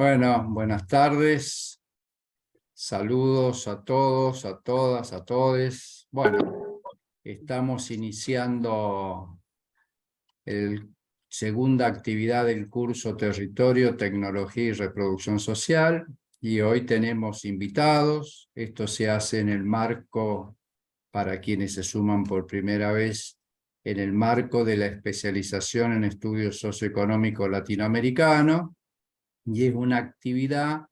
Bueno, buenas tardes, saludos a todos, a todas, a todes. Bueno, estamos iniciando la segunda actividad del curso Territorio, Tecnología y Reproducción Social y hoy tenemos invitados. Esto se hace en el marco, para quienes se suman por primera vez, en el marco de la especialización en estudios socioeconómicos latinoamericanos. Y es una actividad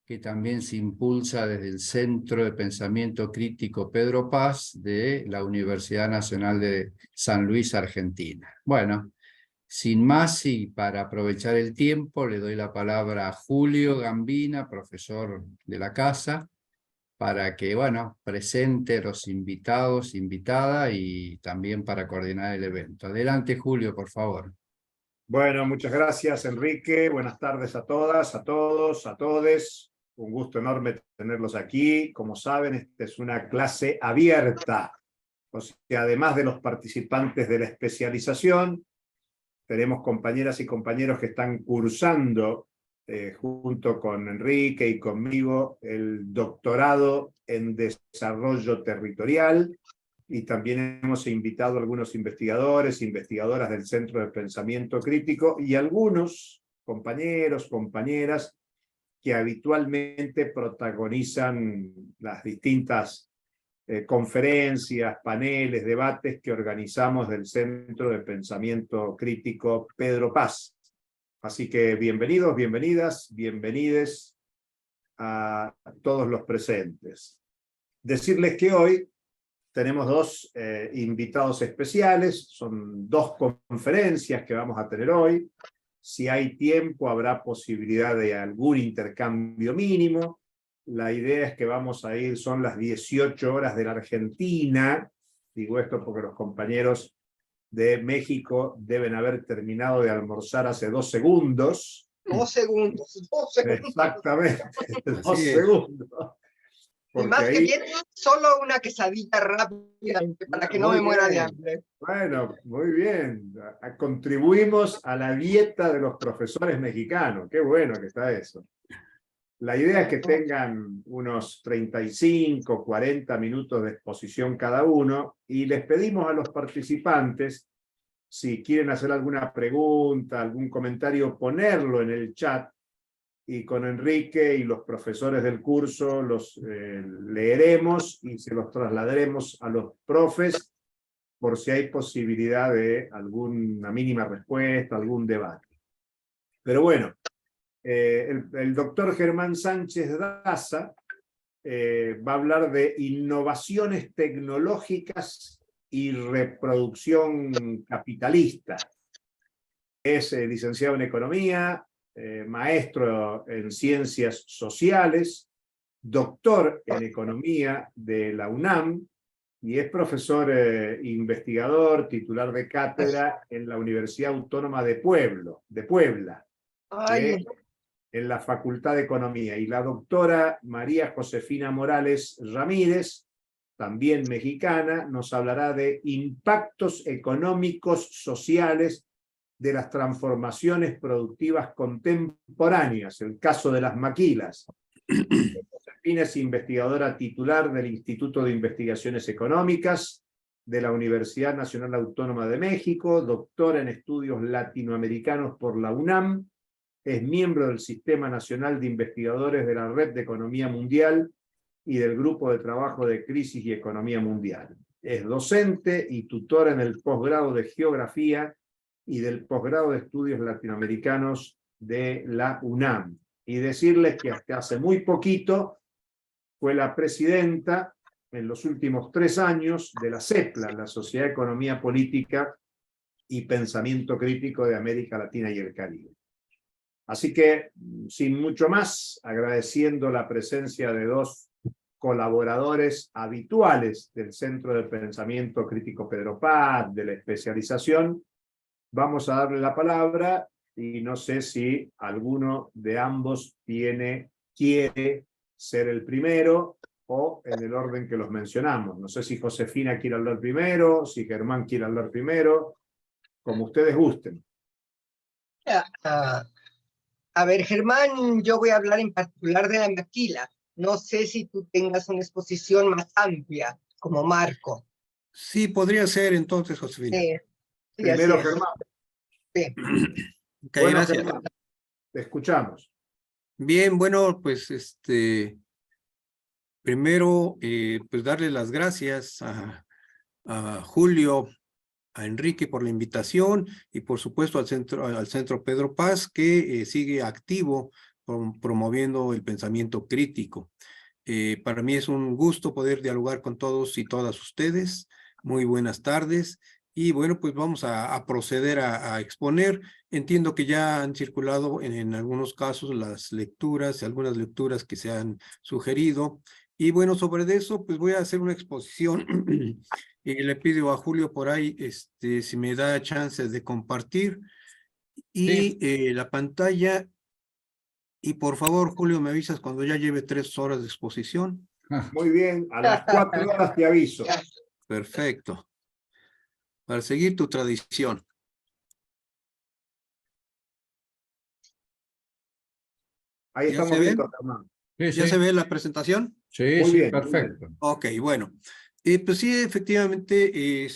que también se impulsa desde el Centro de Pensamiento Crítico Pedro Paz de la Universidad Nacional de San Luis, Argentina. Bueno, sin más y para aprovechar el tiempo, le doy la palabra a Julio Gambina, profesor de la casa, para que, bueno, presente a los invitados, invitada y también para coordinar el evento. Adelante, Julio, por favor. Bueno, muchas gracias, Enrique. Buenas tardes a todas, a todos, a todes. Un gusto enorme tenerlos aquí. Como saben, esta es una clase abierta. O sea, además de los participantes de la especialización, tenemos compañeras y compañeros que están cursando junto con Enrique y conmigo el doctorado en desarrollo territorial. Y también hemos invitado a algunos investigadores, investigadoras del Centro de Pensamiento Crítico y algunos compañeros, compañeras que habitualmente protagonizan las distintas conferencias, paneles, debates que organizamos del Centro de Pensamiento Crítico Pedro Paz. Así que bienvenidos, bienvenidas, bienvenides a todos los presentes. Decirles que hoy tenemos dos invitados especiales, son dos conferencias que vamos a tener hoy. Si hay tiempo, habrá posibilidad de algún intercambio mínimo. La idea es que vamos a ir, son las 18 horas de la Argentina. Digo esto porque los compañeros de México deben haber terminado de almorzar hace 2 segundos. 2 segundos, 2 segundos. Exactamente, 2 segundos. Y más que bien, solo una quesadilla rápidamente para que no me muera de hambre. Bueno, muy bien. Contribuimos a la dieta de los profesores mexicanos. Qué bueno que está eso. La idea es que tengan unos 35, 40 minutos de exposición cada uno y les pedimos a los participantes, si quieren hacer alguna pregunta, algún comentario, ponerlo en el chat. Y con Enrique y los profesores del curso los leeremos y se los trasladaremos a los profes por si hay posibilidad de alguna mínima respuesta, algún debate. Pero bueno, el doctor Germán Sánchez Daza va a hablar de innovaciones tecnológicas y reproducción capitalista. Es licenciado en Economía, maestro en Ciencias Sociales, doctor en Economía de la UNAM y es profesor investigador, titular de cátedra en la Universidad Autónoma de Puebla, en la Facultad de Economía. Y la doctora María Josefina Morales Ramírez, también mexicana, nos hablará de impactos económicos sociales de las transformaciones productivas contemporáneas, el caso de las maquilas. Josefina es investigadora titular del Instituto de Investigaciones Económicas de la Universidad Nacional Autónoma de México, doctora en estudios latinoamericanos por la UNAM, es miembro del Sistema Nacional de Investigadores de la Red de Economía Mundial y del Grupo de Trabajo de Crisis y Economía Mundial. Es docente y tutora en el posgrado de Geografía y del posgrado de Estudios Latinoamericanos de la UNAM. Y decirles que hasta hace muy poquito fue la presidenta en los últimos 3 años de la CEPLA, la Sociedad de Economía Política y Pensamiento Crítico de América Latina y el Caribe. Así que, sin mucho más, agradeciendo la presencia de 2 colaboradores habituales del Centro de Pensamiento Crítico Pedro Paz, de la especialización, vamos a darle la palabra y no sé si alguno de ambos quiere ser el primero o en el orden que los mencionamos. No sé si Josefina quiere hablar primero, si Germán quiere hablar primero, como ustedes gusten. A ver, Germán, yo voy a hablar en particular de la maquila. No sé si tú tengas una exposición más amplia como marco. Sí, podría ser entonces, Josefina. Sí, Primero, así es. Germán. Sí. Ok, Bueno, gracias. Germán, te escuchamos. Bien, bueno, pues primero, pues darle las gracias a Julio, a Enrique por la invitación y por supuesto al Centro Pedro Paz, que sigue activo promoviendo el pensamiento crítico. Para mí es un gusto poder dialogar con todos y todas ustedes. Muy buenas tardes. Y bueno, pues vamos a proceder a exponer. Entiendo que ya han circulado en algunos casos las lecturas, algunas lecturas que se han sugerido. Y bueno, sobre eso, pues voy a hacer una exposición. Y le pido a Julio por ahí, si me da chance de compartir. Y la pantalla. Y por favor, Julio, me avisas cuando ya lleve 3 horas de exposición. Muy bien, a las 4 horas te aviso. Perfecto. Para seguir tu tradición. Ahí ¿Ya estamos se ve? viendo, Germán. Sí, ¿Ya sí. se ve la presentación? Sí, Muy sí, bien, muy perfecto. Ok, bueno. Pues sí, efectivamente,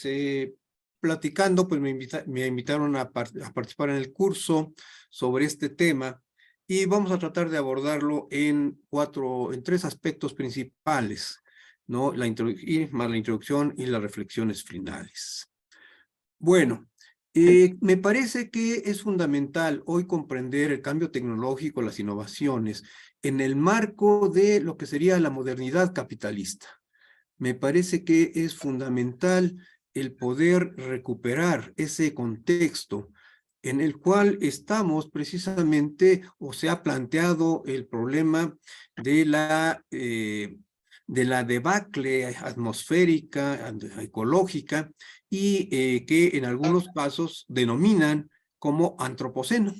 platicando, pues me invitaron a participar en el curso sobre este tema y vamos a tratar de abordarlo en 3 aspectos principales, ¿no? Más la introducción y las reflexiones finales. Bueno, me parece que es fundamental hoy comprender el cambio tecnológico, las innovaciones, en el marco de lo que sería la modernidad capitalista. Me parece que es fundamental el poder recuperar ese contexto en el cual estamos precisamente, o se ha planteado el problema de la debacle atmosférica, ecológica, y que en algunos casos denominan como antropoceno.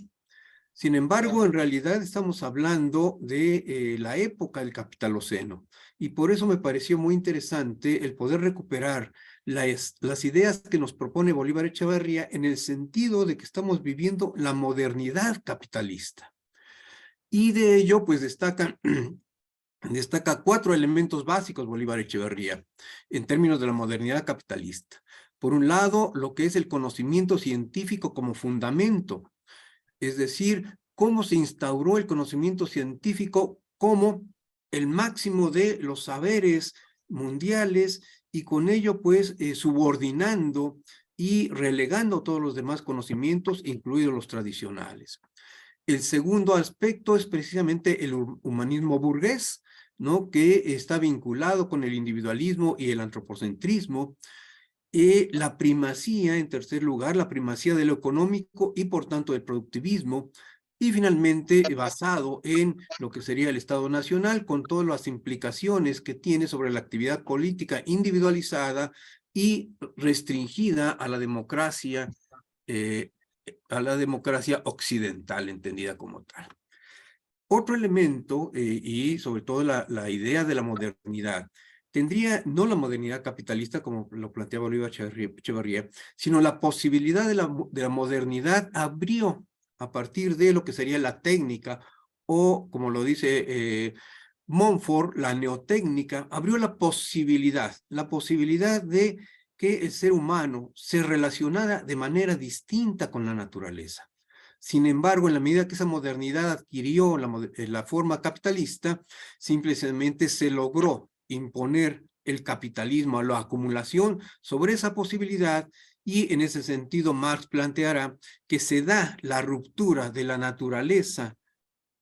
Sin embargo, en realidad estamos hablando de la época del Capitaloceno, y por eso me pareció muy interesante el poder recuperar las ideas que nos propone Bolívar Echeverría en el sentido de que estamos viviendo la modernidad capitalista. Y de ello, pues destaca 4 elementos básicos Bolívar Echeverría en términos de la modernidad capitalista. Por un lado, lo que es el conocimiento científico como fundamento, es decir, cómo se instauró el conocimiento científico como el máximo de los saberes mundiales y con ello pues subordinando y relegando todos los demás conocimientos, incluidos los tradicionales. El segundo aspecto es precisamente el humanismo burgués, ¿no? Que está vinculado con el individualismo y el antropocentrismo. La primacía, en tercer lugar, la primacía de lo económico y por tanto del productivismo, y finalmente basado en lo que sería el Estado Nacional con todas las implicaciones que tiene sobre la actividad política individualizada y restringida a la democracia occidental, entendida como tal. Otro elemento, y sobre todo la idea de la modernidad, tendría no la modernidad capitalista como lo planteaba Bolívar Echeverría, sino la posibilidad de la modernidad abrió a partir de lo que sería la técnica, o como lo dice Montfort, la neotécnica, abrió la posibilidad de que el ser humano se relacionara de manera distinta con la naturaleza. Sin embargo, en la medida que esa modernidad adquirió la forma capitalista, simplemente se logró imponer el capitalismo, la acumulación sobre esa posibilidad, y en ese sentido Marx planteará que se da la ruptura de la naturaleza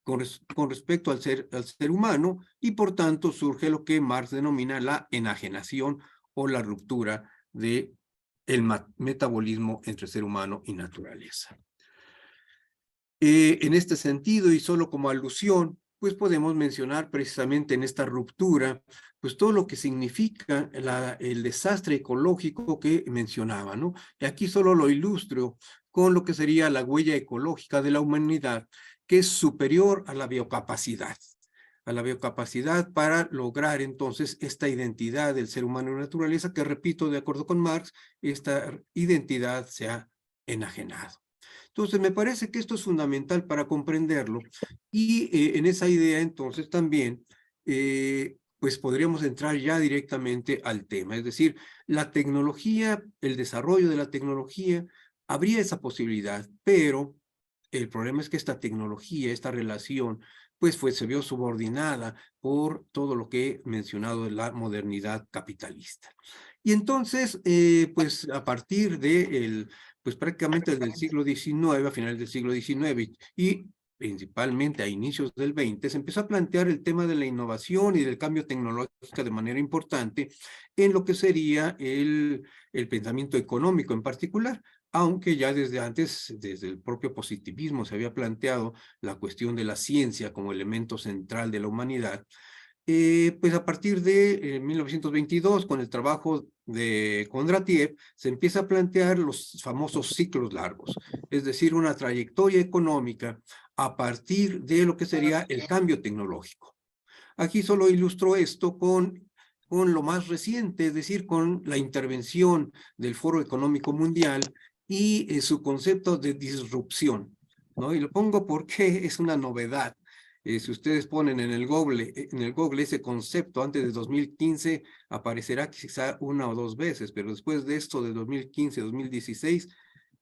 con respecto al ser humano, y por tanto surge lo que Marx denomina la enajenación o la ruptura del metabolismo entre ser humano y naturaleza. En este sentido, y solo como alusión, pues podemos mencionar precisamente en esta ruptura, pues todo lo que significa el desastre ecológico que mencionaba, ¿no? Y aquí solo lo ilustro con lo que sería la huella ecológica de la humanidad, que es superior a la biocapacidad para lograr entonces esta identidad del ser humano y naturaleza, que repito, de acuerdo con Marx, esta identidad se ha enajenado. Entonces, me parece que esto es fundamental para comprenderlo y en esa idea, entonces, también, pues podríamos entrar ya directamente al tema. Es decir, la tecnología, el desarrollo de la tecnología, habría esa posibilidad, pero el problema es que esta tecnología, esta relación, pues se vio subordinada por todo lo que he mencionado de la modernidad capitalista. Y entonces, pues a partir de pues prácticamente desde el siglo XIX, a finales del siglo XIX y principalmente a inicios del XX, se empezó a plantear el tema de la innovación y del cambio tecnológico de manera importante en lo que sería el pensamiento económico en particular, aunque ya desde antes, desde el propio positivismo, se había planteado la cuestión de la ciencia como elemento central de la humanidad. Pues a partir de 1922, con el trabajo de Kondratiev, se empieza a plantear los famosos ciclos largos, es decir, una trayectoria económica a partir de lo que sería el cambio tecnológico. Aquí solo ilustro esto con lo más reciente, es decir, con la intervención del Foro Económico Mundial y su concepto de disrupción, ¿no? Y lo pongo porque es una novedad. Si ustedes ponen en el Google ese concepto antes de 2015, aparecerá quizá una o dos veces, pero después de esto de 2015, 2016,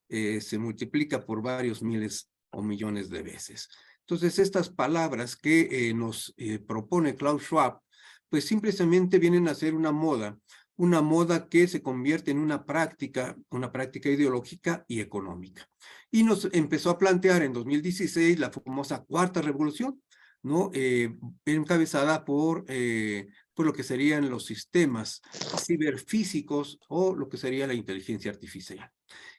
se multiplica por varios miles o millones de veces. Entonces, estas palabras que nos propone Klaus Schwab, pues simplemente vienen a ser una moda que se convierte en una práctica ideológica y económica. Y nos empezó a plantear en 2016 la famosa cuarta revolución, ¿no? Encabezada por lo que serían los sistemas ciberfísicos o lo que sería la inteligencia artificial.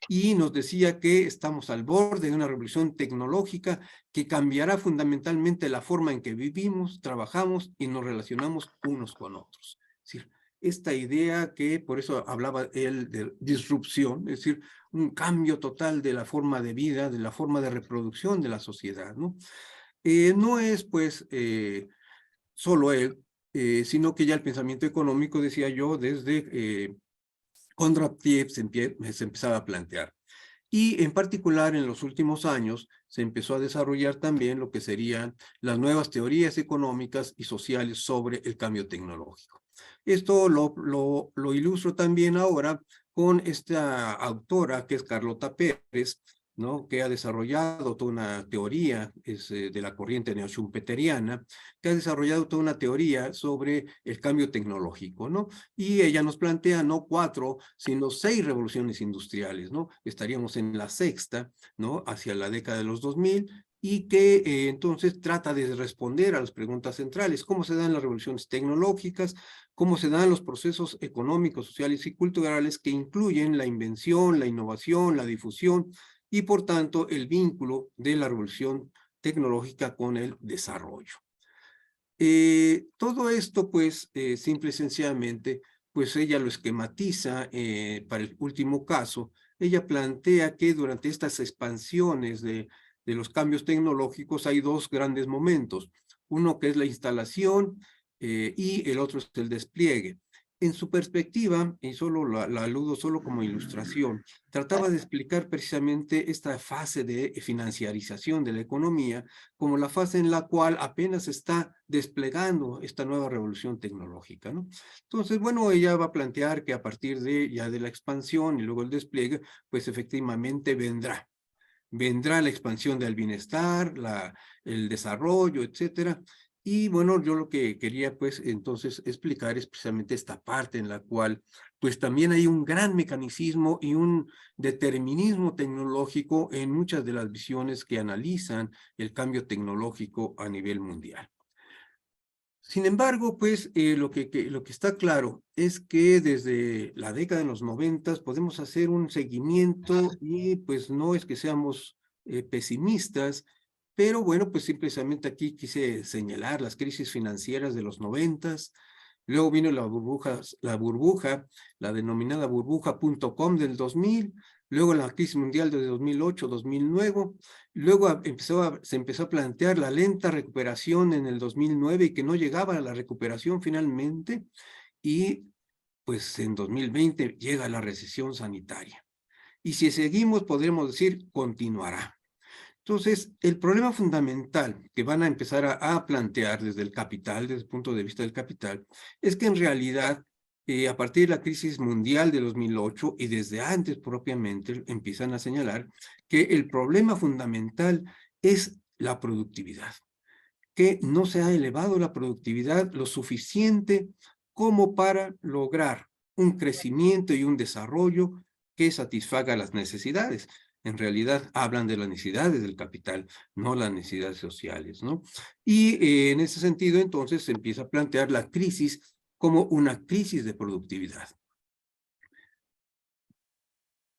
Y nos decía que estamos al borde de una revolución tecnológica que cambiará fundamentalmente la forma en que vivimos, trabajamos y nos relacionamos unos con otros. Es decir, esta idea que, por eso hablaba él de disrupción, es decir, un cambio total de la forma de vida, de la forma de reproducción de la sociedad, ¿no? No es, pues, solo él, sino que ya el pensamiento económico, decía yo, desde Kondratiev se empezaba a plantear. Y en particular en los últimos años se empezó a desarrollar también lo que serían las nuevas teorías económicas y sociales sobre el cambio tecnológico. Esto lo ilustro también ahora con esta autora que es Carlota Pérez, ¿no? Que ha desarrollado toda una teoría de la corriente neo-schumpeteriana, que ha desarrollado toda una teoría sobre el cambio tecnológico, ¿no? Y ella nos plantea no 4, sino 6 revoluciones industriales, ¿no? Estaríamos en la sexta, ¿no? Hacia la década de los 2000, y que entonces trata de responder a las preguntas centrales: ¿cómo se dan las revoluciones tecnológicas? ¿Cómo se dan los procesos económicos, sociales y culturales que incluyen la invención, la innovación, la difusión y por tanto el vínculo de la revolución tecnológica con el desarrollo? Todo esto, pues, simple y sencillamente, pues ella lo esquematiza para el último caso. Ella plantea que durante estas expansiones de los cambios tecnológicos hay dos grandes momentos. Uno que es la instalación y el otro es el despliegue. En su perspectiva, y solo la aludo solo como ilustración, trataba de explicar precisamente esta fase de financiarización de la economía como la fase en la cual apenas está desplegando esta nueva revolución tecnológica, ¿no? Entonces, bueno, ella va a plantear que a partir de ya de la expansión y luego el despliegue, pues efectivamente vendrá la expansión del bienestar, el desarrollo, etcétera. Y bueno, yo lo que quería pues entonces explicar es precisamente esta parte en la cual pues también hay un gran mecanismo y un determinismo tecnológico en muchas de las visiones que analizan el cambio tecnológico a nivel mundial. Sin embargo, pues lo que está claro es que desde la década de los 90 podemos hacer un seguimiento y pues no es que seamos pesimistas, pero bueno, pues simplemente aquí quise señalar las crisis financieras de los 90, luego vino la burbuja, la denominada burbuja.com del 2000, luego la crisis mundial de 2008, 2009, luego se empezó a plantear la lenta recuperación en el 2009 y que no llegaba a la recuperación finalmente, y pues en 2020 llega la recesión sanitaria. y si seguimos podremos decir continuará. Entonces, el problema fundamental que van a empezar a plantear desde el capital, desde el punto de vista del capital, es que en realidad, a partir de la crisis mundial de 2008 y desde antes propiamente, empiezan a señalar que el problema fundamental es la productividad, que no se ha elevado la productividad lo suficiente como para lograr un crecimiento y un desarrollo que satisfaga las necesidades. En realidad hablan de las necesidades del capital, no las necesidades sociales, ¿no? Y en ese sentido, entonces, se empieza a plantear la crisis como una crisis de productividad.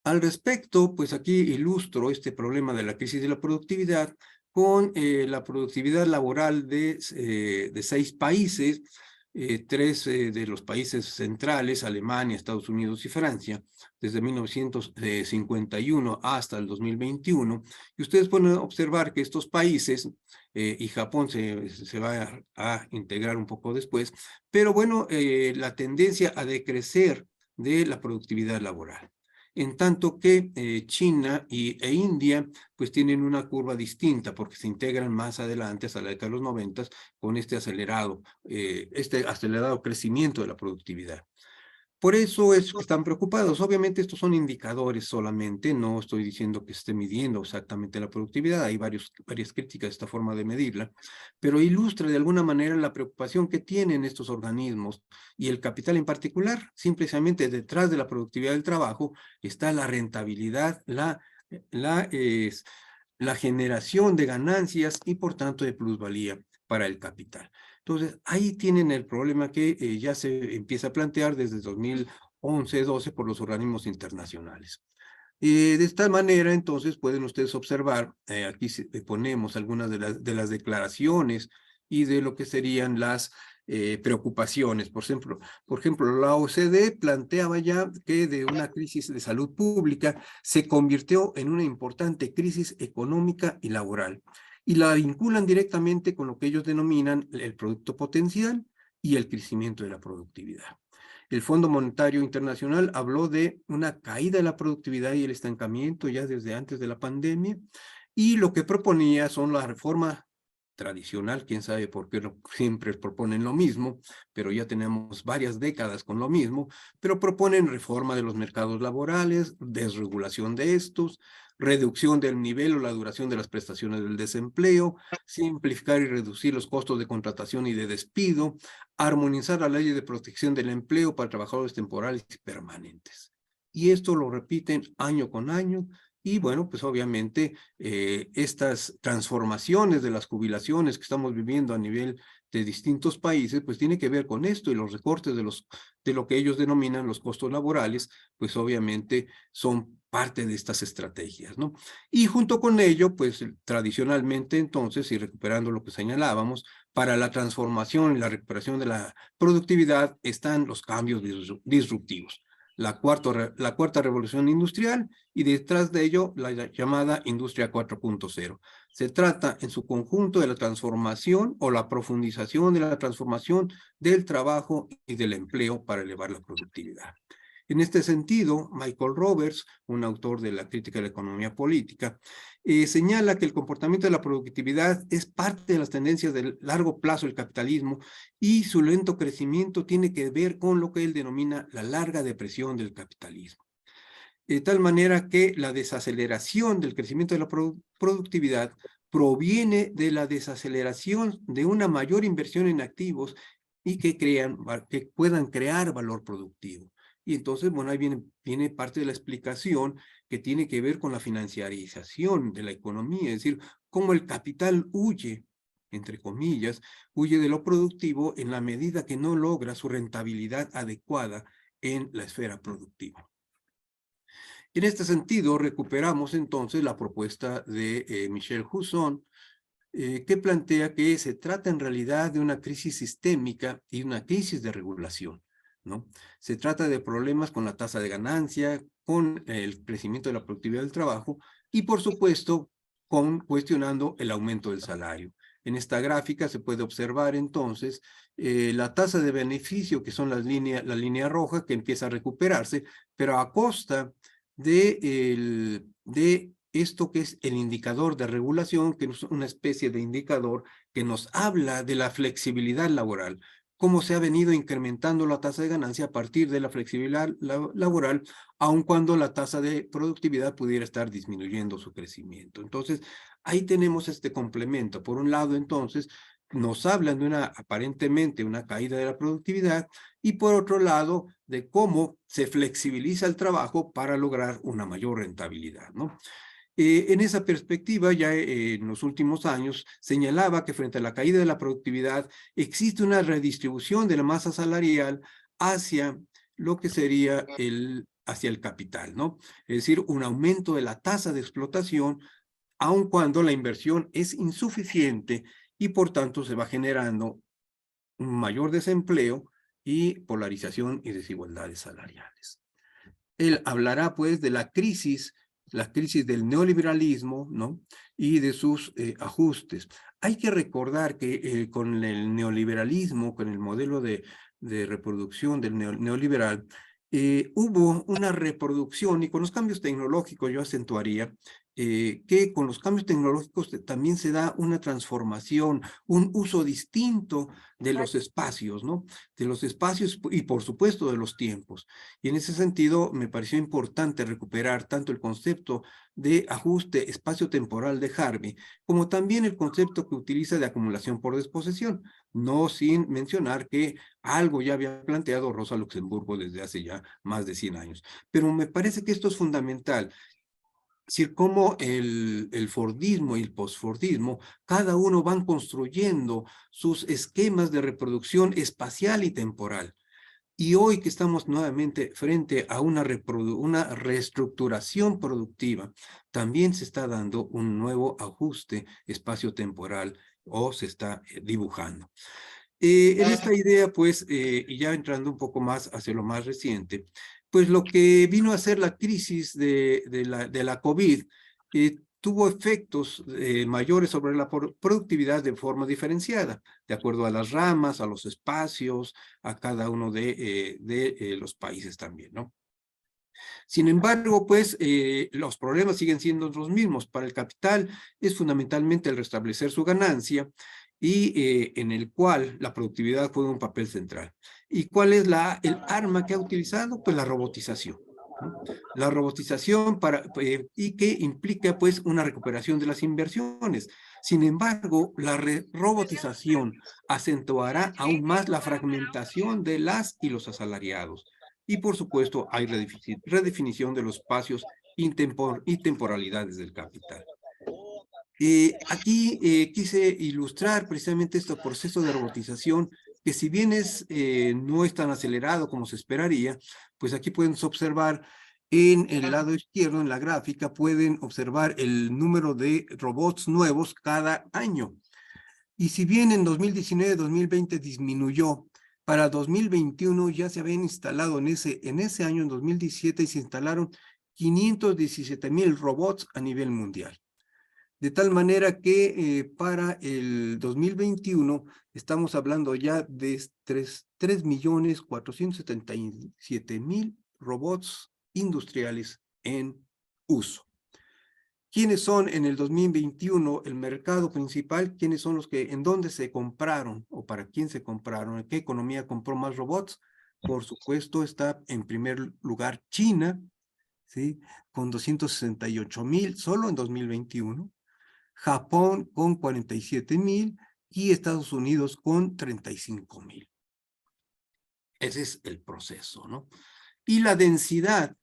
Al respecto, pues aquí ilustro este problema de la crisis de la productividad con la productividad laboral de 6 países, 3 de los países centrales, Alemania, Estados Unidos y Francia, desde 1951 hasta el 2021. Y ustedes pueden observar que estos países, y Japón se va a integrar un poco después, pero bueno, la tendencia a decrecer de la productividad laboral. En tanto que China e India pues tienen una curva distinta porque se integran más adelante hasta la década de los 90 con este acelerado crecimiento de la productividad. Por eso es que están preocupados. Obviamente estos son indicadores solamente, no estoy diciendo que esté midiendo exactamente la productividad, hay varias críticas a esta forma de medirla, pero ilustra de alguna manera la preocupación que tienen estos organismos y el capital en particular. Simplemente detrás de la productividad del trabajo está la rentabilidad, la generación de ganancias y por tanto de plusvalía para el capital. Entonces, ahí tienen el problema que ya se empieza a plantear desde 2011-12 por los organismos internacionales. De esta manera, entonces, pueden ustedes observar, aquí ponemos algunas de las declaraciones y de lo que serían las preocupaciones. Por ejemplo, la OCDE planteaba ya que de una crisis de salud pública se convirtió en una importante crisis económica y laboral, y la vinculan directamente con lo que ellos denominan el producto potencial y el crecimiento de la productividad. El Fondo Monetario Internacional habló de una caída de la productividad y el estancamiento ya desde antes de la pandemia, y lo que proponía son la reforma tradicional, quién sabe por qué siempre proponen lo mismo, pero ya tenemos varias décadas con lo mismo, pero proponen reforma de los mercados laborales, desregulación de estos, reducción del nivel o la duración de las prestaciones del desempleo, simplificar y reducir los costos de contratación y de despido, armonizar la ley de protección del empleo para trabajadores temporales y permanentes. Y esto lo repiten año con año. Y bueno, pues obviamente estas transformaciones de las jubilaciones que estamos viviendo a nivel de distintos países, pues tiene que ver con esto, y los recortes de lo que ellos denominan los costos laborales, pues obviamente son parte de estas estrategias, ¿no? Y junto con ello, pues tradicionalmente entonces, y recuperando lo que señalábamos, para la transformación y la recuperación de la productividad están los cambios disruptivos. La cuarta revolución industrial, y detrás de ello la llamada industria 4.0. Se trata en su conjunto de la transformación o la profundización de la transformación del trabajo y del empleo para elevar la productividad. En este sentido, Michael Roberts, un autor de la crítica de la economía política, señala que el comportamiento de la productividad es parte de las tendencias de largo plazo del capitalismo, y su lento crecimiento tiene que ver con lo que él denomina la larga depresión del capitalismo. De tal manera que la desaceleración del crecimiento de la productividad proviene de la desaceleración de una mayor inversión en activos y que puedan crear valor productivo. Y entonces, bueno, ahí viene parte de la explicación que tiene que ver con la financiarización de la economía, es decir, cómo el capital huye, entre comillas, huye de lo productivo en la medida que no logra su rentabilidad adecuada en la esfera productiva. En este sentido, recuperamos entonces la propuesta de Michel Husson, que plantea que se trata en realidad de una crisis sistémica y una crisis de regulación, ¿no? Se trata de problemas con la tasa de ganancia, con el crecimiento de la productividad del trabajo y, por supuesto, cuestionando el aumento del salario. En esta gráfica se puede observar entonces la tasa de beneficio, que son la línea roja, que empieza a recuperarse, pero a costa de esto que es el indicador de regulación, que es una especie de indicador que nos habla de la flexibilidad laboral, cómo se ha venido incrementando la tasa de ganancia a partir de la flexibilidad laboral, aun cuando la tasa de productividad pudiera estar disminuyendo su crecimiento. Entonces, ahí tenemos este complemento. Por un lado, entonces, nos hablan de aparentemente una caída de la productividad, y por otro lado, de cómo se flexibiliza el trabajo para lograr una mayor rentabilidad, ¿no? En esa perspectiva, ya en los últimos años, señalaba que frente a la caída de la productividad existe una redistribución de la masa salarial hacia lo que sería hacia el capital, ¿no? Es decir, un aumento de la tasa de explotación, aun cuando la inversión es insuficiente y por tanto se va generando un mayor desempleo y polarización y desigualdades salariales. Él hablará pues de la crisis del neoliberalismo, ¿no? Y de sus ajustes. Hay que recordar que con el neoliberalismo, con el modelo de reproducción del neoliberal, hubo una reproducción, y con los cambios tecnológicos yo acentuaría que con los cambios tecnológicos también se da una transformación, un uso distinto de los espacios, ¿no? De los espacios y por supuesto de los tiempos. Y en ese sentido me pareció importante recuperar tanto el concepto de ajuste espacio-temporal de Harvey, como también el concepto que utiliza de acumulación por desposesión, no sin mencionar que algo ya había planteado Rosa Luxemburgo desde hace ya más de 100 años. Pero me parece que esto es fundamental. Es decir, cómo el Fordismo y el postfordismo, cada uno van construyendo sus esquemas de reproducción espacial y temporal. Y hoy que estamos nuevamente frente a una reestructuración productiva, también se está dando un nuevo ajuste espacio-temporal o se está dibujando. En esta idea, pues, y ya entrando un poco más hacia lo más reciente, pues lo que vino a ser la crisis de la COVID tuvo efectos mayores sobre la productividad de forma diferenciada, de acuerdo a las ramas, a los espacios, a cada uno de los países también, ¿no? Sin embargo, pues los problemas siguen siendo los mismos. Para el capital es fundamentalmente el restablecer su ganancia y en el cual la productividad juega un papel central. ¿Y cuál es el arma que ha utilizado? Pues la robotización, ¿no? La robotización y que implica pues una recuperación de las inversiones. Sin embargo, la robotización acentuará aún más la fragmentación de las y los asalariados. Y por supuesto hay redefinición de los espacios y temporalidades del capital. Aquí quise ilustrar precisamente este proceso de robotización que si bien no es tan acelerado como se esperaría, pues aquí pueden observar en el lado izquierdo, en la gráfica, pueden observar el número de robots nuevos cada año. Y si bien en 2019-2020 disminuyó, para 2021 ya se habían instalado en ese año, en 2017, se instalaron 517,000 robots a nivel mundial. De tal manera que para el 2021 estamos hablando ya de 3,477,000 robots industriales en uso. ¿Quiénes son en el 2021 el mercado principal? ¿Quiénes son en dónde se compraron o para quién se compraron? ¿En qué economía compró más robots? Por supuesto está en primer lugar China, ¿sí? Con 268,000 solo en 2021. Japón con 47,000 y Estados Unidos con 35,000. Ese es el proceso, ¿no? Y la densidad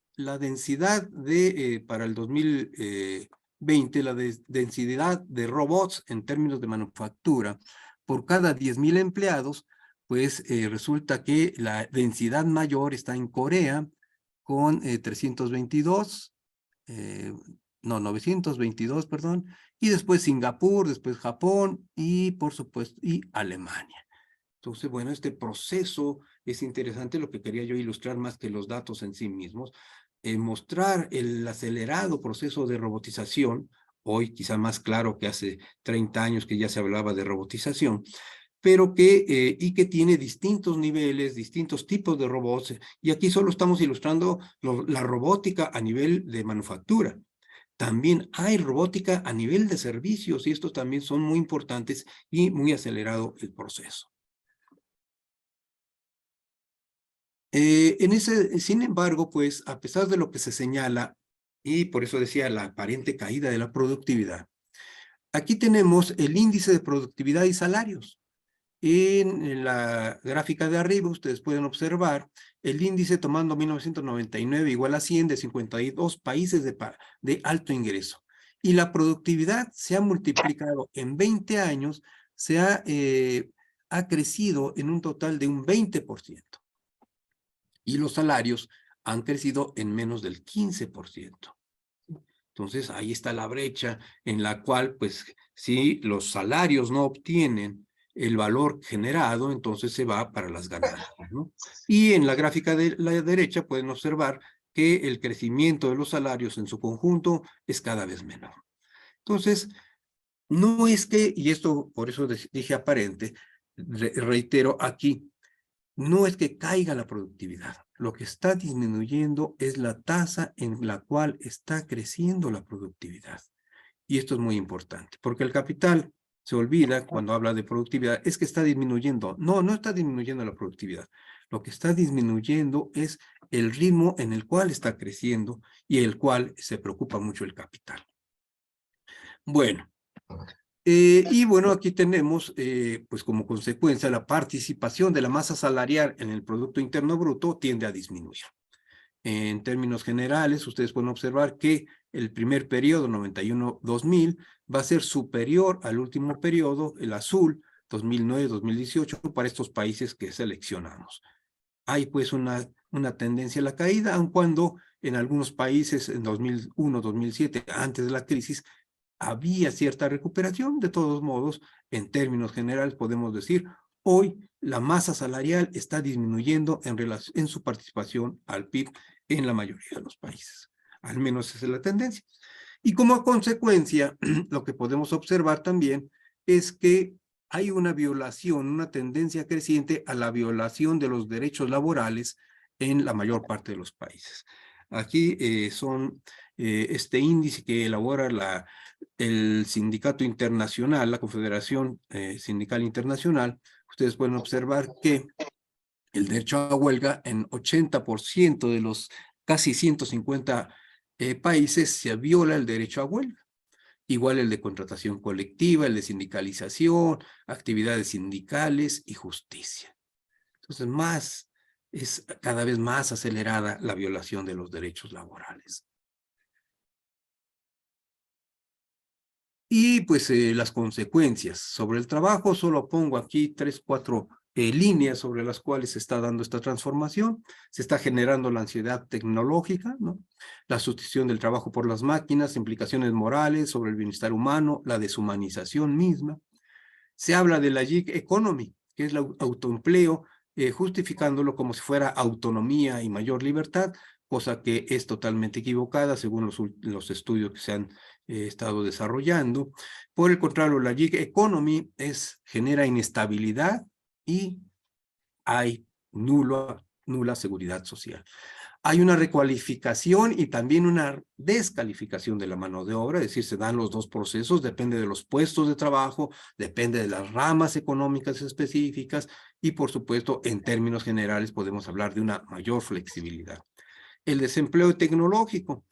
para el 2020, la densidad de robots en términos de manufactura por cada 10,000 empleados, pues resulta que la densidad mayor está en Corea con 922, perdón, y después Singapur, después Japón y por supuesto y Alemania. Entonces, bueno, este proceso es interesante, lo que quería yo ilustrar más que los datos en sí mismos, mostrar el acelerado proceso de robotización, hoy quizá más claro que hace 30 años que ya se hablaba de robotización, pero y que tiene distintos niveles, distintos tipos de robots, y aquí solo estamos ilustrando la robótica a nivel de manufactura. También hay robótica a nivel de servicios, y estos también son muy importantes y muy acelerado el proceso. Sin embargo, pues, a pesar de lo que se señala, y por eso decía la aparente caída de la productividad, aquí tenemos el índice de productividad y salarios. En la gráfica de arriba ustedes pueden observar el índice tomando 1999 igual a 100 de 52 países de alto ingreso. Y la productividad se ha multiplicado en 20 años, ha crecido en un total de un 20%. Y los salarios han crecido en menos del 15%. Entonces, ahí está la brecha en la cual, pues, si los salarios no obtienen el valor generado, entonces se va para las ganancias, ¿no? Y en la gráfica de la derecha pueden observar que el crecimiento de los salarios en su conjunto es cada vez menor. Entonces, no es que, y esto por eso dije aparente, reitero aquí, no es que caiga la productividad. Lo que está disminuyendo es la tasa en la cual está creciendo la productividad. Y esto es muy importante, porque el capital se olvida cuando habla de productividad, es que está disminuyendo. No, no está disminuyendo la productividad. Lo que está disminuyendo es el ritmo en el cual está creciendo y el cual se preocupa mucho el capital. Bueno. Y bueno, aquí tenemos, pues como consecuencia, la participación de la masa salarial en el Producto Interno Bruto tiende a disminuir. En términos generales, ustedes pueden observar que el primer periodo, 91-2000, va a ser superior al último periodo, el azul, 2009-2018, para estos países que seleccionamos. Hay pues una tendencia a la caída, aun cuando en algunos países, en 2001-2007, antes de la crisis, había cierta recuperación. De todos modos, en términos generales podemos decir, hoy la masa salarial está disminuyendo en su participación al PIB en la mayoría de los países. Al menos esa es la tendencia. Y como consecuencia, lo que podemos observar también es que hay una violación, una tendencia creciente a la violación de los derechos laborales en la mayor parte de los países. Aquí son este índice que elabora el Sindicato Internacional, la Confederación Sindical Internacional. Ustedes pueden observar que el derecho a huelga en 80% de los casi 150 países se viola el derecho a huelga. Igual el de contratación colectiva, el de sindicalización, actividades sindicales y justicia. Entonces, es cada vez más acelerada la violación de los derechos laborales. Y pues las consecuencias sobre el trabajo, solo pongo aquí 3, 4 líneas sobre las cuales se está dando esta transformación. Se está generando la ansiedad tecnológica, ¿no? La sustitución del trabajo por las máquinas, implicaciones morales sobre el bienestar humano, la deshumanización misma. Se habla de la gig economy, que es el autoempleo, justificándolo como si fuera autonomía y mayor libertad, cosa que es totalmente equivocada según los estudios que se han estado desarrollando. Por el contrario, la gig economy genera inestabilidad y hay nula seguridad social. Hay una recualificación y también una descalificación de la mano de obra, es decir, se dan los dos procesos, depende de los puestos de trabajo, depende de las ramas económicas específicas y, por supuesto, en términos generales podemos hablar de una mayor flexibilidad. El desempleo tecnológico,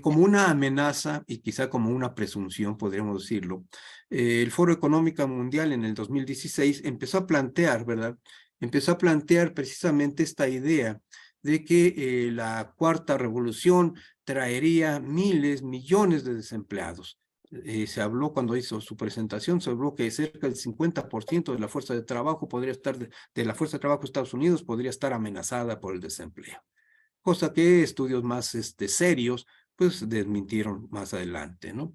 como una amenaza y quizá como una presunción, podríamos decirlo. El Foro Económico Mundial en el 2016 empezó a plantear, ¿verdad? Empezó a plantear precisamente esta idea de que la cuarta revolución traería miles, millones de desempleados. Se habló cuando hizo su presentación, se habló que cerca del 50% de la fuerza de trabajo podría estar, de la fuerza de trabajo de Estados Unidos podría estar amenazada por el desempleo. Cosa que estudios más serios pues desmintieron más adelante, ¿no?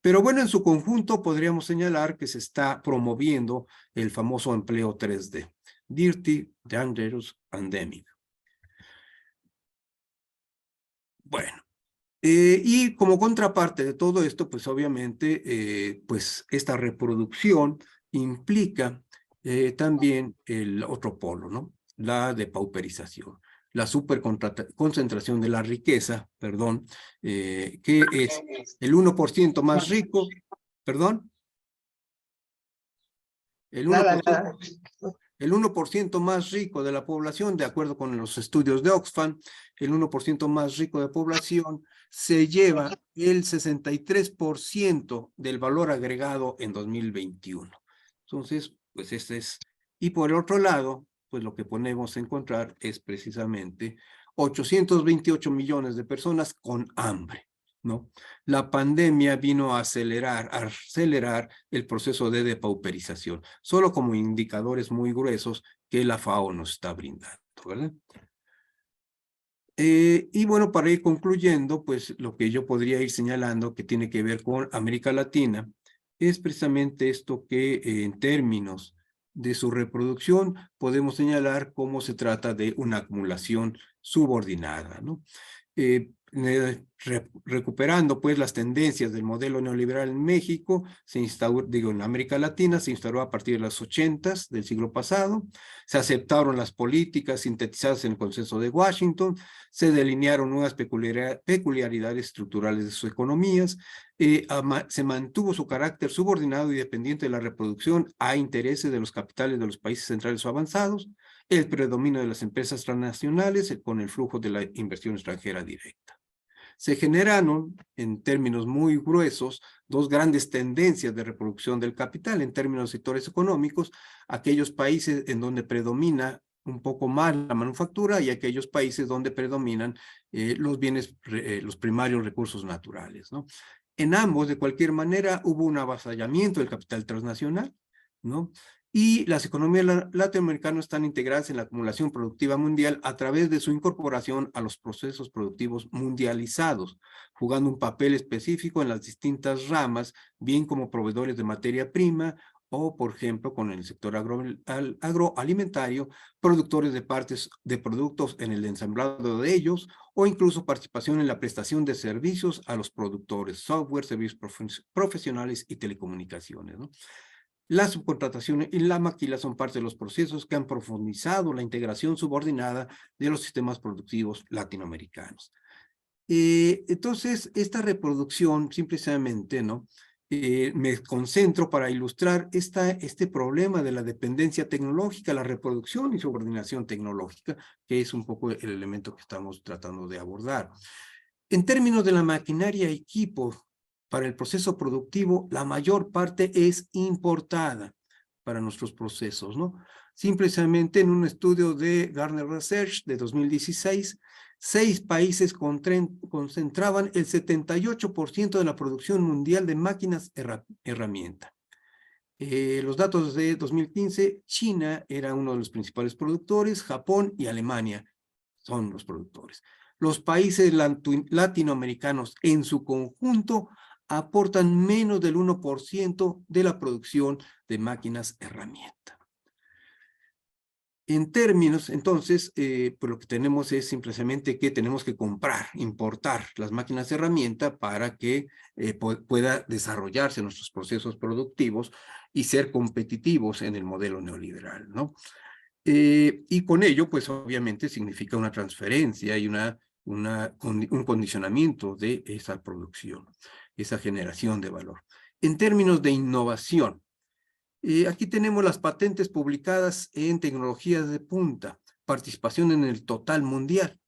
Pero bueno, en su conjunto podríamos señalar que se está promoviendo el famoso empleo 3D, Dirty, Dangerous, Pandemic. Bueno, y como contraparte de todo esto, pues obviamente, pues esta reproducción implica también el otro polo, ¿no? La depauperización, la superconcentración de la riqueza, perdón, que es el 1% más rico, perdón, el 1%, Nada. el 1% más rico de la población, de acuerdo con los estudios de Oxfam, el 1% más rico de población se lleva el 63% del valor agregado en 2021. Entonces, pues este es... Y por el otro lado, pues lo que podemos encontrar es precisamente 828 millones de personas con hambre, ¿no? La pandemia vino a acelerar el proceso de depauperización, solo como indicadores muy gruesos que la FAO nos está brindando, ¿verdad? Y bueno, para ir concluyendo, pues lo que yo podría ir señalando que tiene que ver con América Latina es precisamente esto que en términos de su reproducción podemos señalar cómo se trata de una acumulación subordinada, ¿no? Recuperando pues las tendencias del modelo neoliberal en México, se instauró, digo, en América Latina, se instauró a partir de los 80s del siglo pasado, se aceptaron las políticas sintetizadas en el Consenso de Washington, se delinearon nuevas peculiaridades estructurales de sus economías, se mantuvo su carácter subordinado y dependiente de la reproducción a intereses de los capitales de los países centrales o avanzados, el predominio de las empresas transnacionales con el flujo de la inversión extranjera directa. Se generaron, en términos muy gruesos, dos grandes tendencias de reproducción del capital en términos de sectores económicos, aquellos países en donde predomina un poco más la manufactura y aquellos países donde predominan los bienes, los primarios recursos naturales, ¿no? En ambos, de cualquier manera, hubo un avasallamiento del capital transnacional, ¿no? Y las economías latinoamericanas están integradas en la acumulación productiva mundial a través de su incorporación a los procesos productivos mundializados, jugando un papel específico en las distintas ramas, bien como proveedores de materia prima o, por ejemplo, con el sector agroalimentario, productores de partes de productos en el ensamblado de ellos, o incluso participación en la prestación de servicios a los productores, software, servicios profesionales y telecomunicaciones, ¿no? La subcontratación y la maquila son parte de los procesos que han profundizado la integración subordinada de los sistemas productivos latinoamericanos. Entonces, esta reproducción, simplemente, ¿no? Me concentro para ilustrar este problema de la dependencia tecnológica, la reproducción y subordinación tecnológica, que es un poco el elemento que estamos tratando de abordar. En términos de la maquinaria y equipo para el proceso productivo, la mayor parte es importada para nuestros procesos, ¿no? Simplemente en un estudio de Gartner Research de 2016, 6 países concentraban el 78% de la producción mundial de máquinas herramienta. Los datos de 2015, China era uno de los principales productores, Japón y Alemania son los productores. Los países latinoamericanos en su conjunto aportan menos del 1% de la producción de máquinas herramienta. En términos, entonces, pues lo que tenemos es simplemente que tenemos que comprar, importar las máquinas herramienta para que pueda desarrollarse nuestros procesos productivos y ser competitivos en el modelo neoliberal, ¿no? Y con ello, pues obviamente significa una transferencia y un condicionamiento de esa producción, esa generación de valor. En términos de innovación, aquí tenemos las patentes publicadas en tecnologías de punta, participación en el total mundial.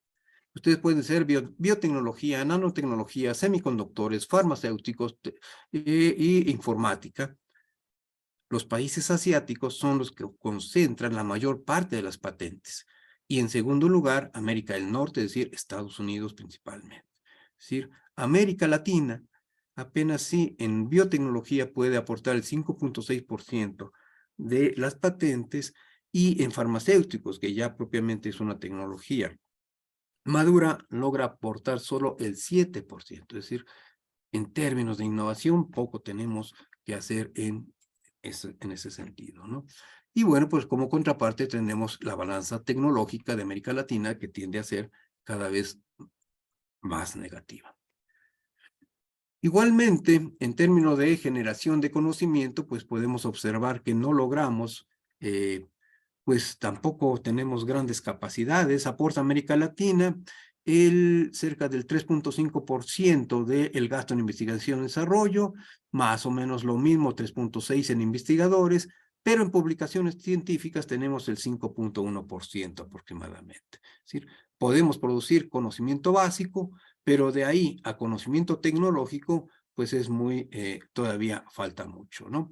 Ustedes pueden ser biotecnología, nanotecnología, semiconductores, farmacéuticos y informática. Los países asiáticos son los que concentran la mayor parte de las patentes. Y en segundo lugar, América del Norte, es decir, Estados Unidos principalmente. Es decir, América Latina apenas sí en biotecnología puede aportar el 5.6% de las patentes y en farmacéuticos, que ya propiamente es una tecnología madura, logra aportar solo el 7%. Es decir, en términos de innovación, poco tenemos que hacer en ese sentido, ¿no? Y bueno, pues como contraparte tenemos la balanza tecnológica de América Latina que tiende a ser cada vez más negativa. Igualmente, en términos de generación de conocimiento, pues podemos observar que no logramos pues tampoco tenemos grandes capacidades. Aporta América Latina cerca del 3.5% del gasto en investigación y desarrollo, más o menos lo mismo, 3.6% en investigadores, pero en publicaciones científicas tenemos el 5.1% aproximadamente. Es decir, podemos producir conocimiento básico, pero de ahí a conocimiento tecnológico, pues es todavía falta mucho, ¿no?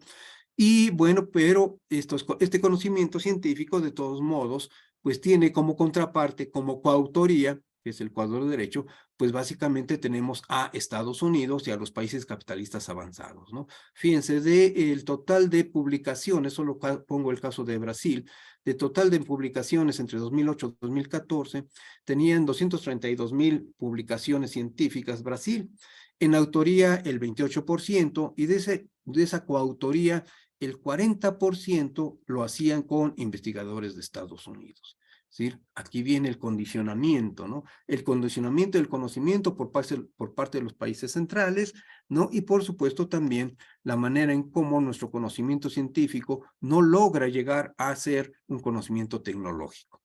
Y bueno, pero este conocimiento científico, de todos modos, pues tiene como contraparte, como coautoría, que es el cuadro de derecho, pues básicamente tenemos a Estados Unidos y a los países capitalistas avanzados, ¿no? Fíjense, del total de publicaciones, solo pongo el caso de Brasil, de total de publicaciones entre 2008 y 2014, tenían 232,000 publicaciones científicas Brasil, en autoría el 28%, y de esa coautoría el 40% lo hacían con investigadores de Estados Unidos. Es decir, aquí viene el condicionamiento, ¿no? El condicionamiento del conocimiento por parte de los países centrales, ¿no? Y por supuesto también la manera en cómo nuestro conocimiento científico no logra llegar a ser un conocimiento tecnológico.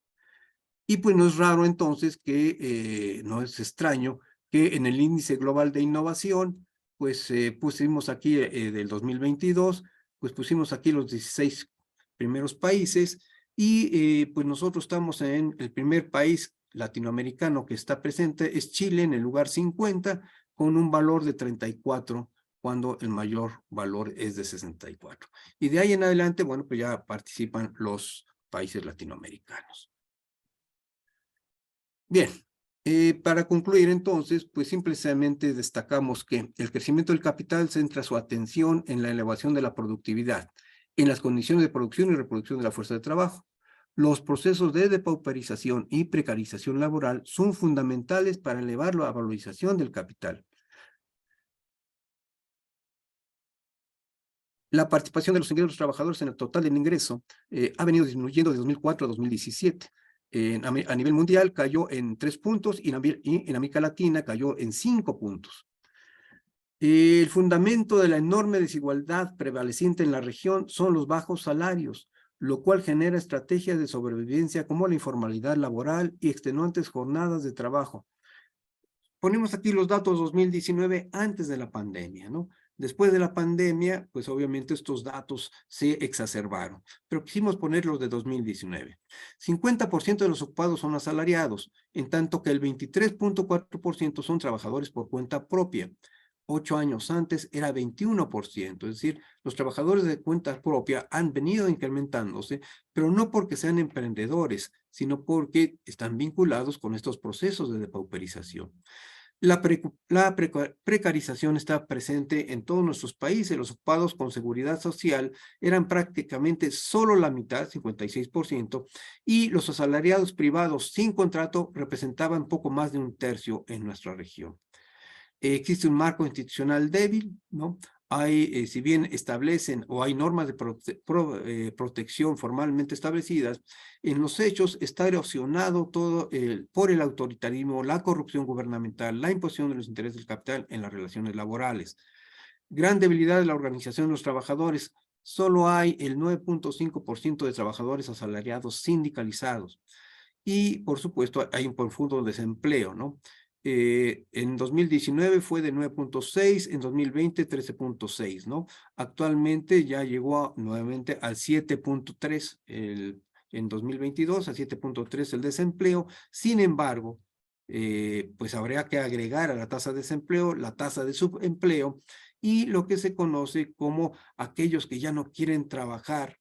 Y pues no es raro entonces que, no es extraño, que en el índice global de innovación, pues pusimos aquí del 2022, pues pusimos aquí los 16 primeros países, y pues nosotros estamos en el primer país latinoamericano que está presente, es Chile, en el lugar 50, con un valor de 34, cuando el mayor valor es de 64. Y de ahí en adelante, bueno, pues ya participan los países latinoamericanos. Bien, para concluir entonces, pues simplemente destacamos que el crecimiento del capital centra su atención en la elevación de la productividad, en las condiciones de producción y reproducción de la fuerza de trabajo. Los procesos de depauperización y precarización laboral son fundamentales para elevar la valorización del capital. La participación de los ingresos trabajadores en el total del ingreso ha venido disminuyendo de 2004 a 2017. A nivel mundial cayó en 3 puntos y en América Latina cayó en 5 puntos. El fundamento de la enorme desigualdad prevaleciente en la región son los bajos salarios, lo cual genera estrategias de sobrevivencia como la informalidad laboral y extenuantes jornadas de trabajo. Ponemos aquí los datos 2019 antes de la pandemia, ¿no? Después de la pandemia, pues obviamente estos datos se exacerbaron, pero quisimos poner los de 2019. 50% de los ocupados son asalariados, en tanto que el 23.4% son trabajadores por cuenta propia. 8 años antes era 21%, es decir, los trabajadores de cuenta propia han venido incrementándose, pero no porque sean emprendedores, sino porque están vinculados con estos procesos de depauperización. La precarización está presente en todos nuestros países. Los ocupados con seguridad social eran prácticamente solo la mitad, 56%, y los asalariados privados sin contrato representaban poco más de 1/3 en nuestra región. Existe un marco institucional débil, ¿no? Hay, si bien establecen o hay normas de protección formalmente establecidas, en los hechos está erosionado todo por el autoritarismo, la corrupción gubernamental, la imposición de los intereses del capital en las relaciones laborales. Gran debilidad de la organización de los trabajadores. Solo hay el 9.5% de trabajadores asalariados sindicalizados. Y, por supuesto, hay un profundo desempleo, ¿no? En 2019 fue de 9.6, en 2020 13.6, ¿no? Actualmente ya llegó nuevamente al 7.3 en 2022, a 7.3 el desempleo. Sin embargo, pues habría que agregar a la tasa de desempleo la tasa de subempleo y lo que se conoce como aquellos que ya no quieren trabajar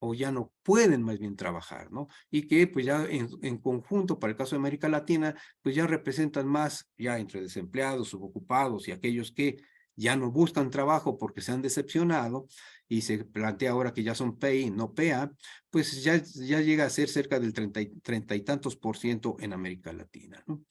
o ya no pueden más bien trabajar, ¿no? Y que pues ya en conjunto, para el caso de América Latina, pues ya representan más, ya entre desempleados, subocupados y aquellos que ya no buscan trabajo porque se han decepcionado y se plantea ahora que ya son PEI, no PEA, pues ya llega a ser cerca del 30 y tantos % en América Latina, ¿no?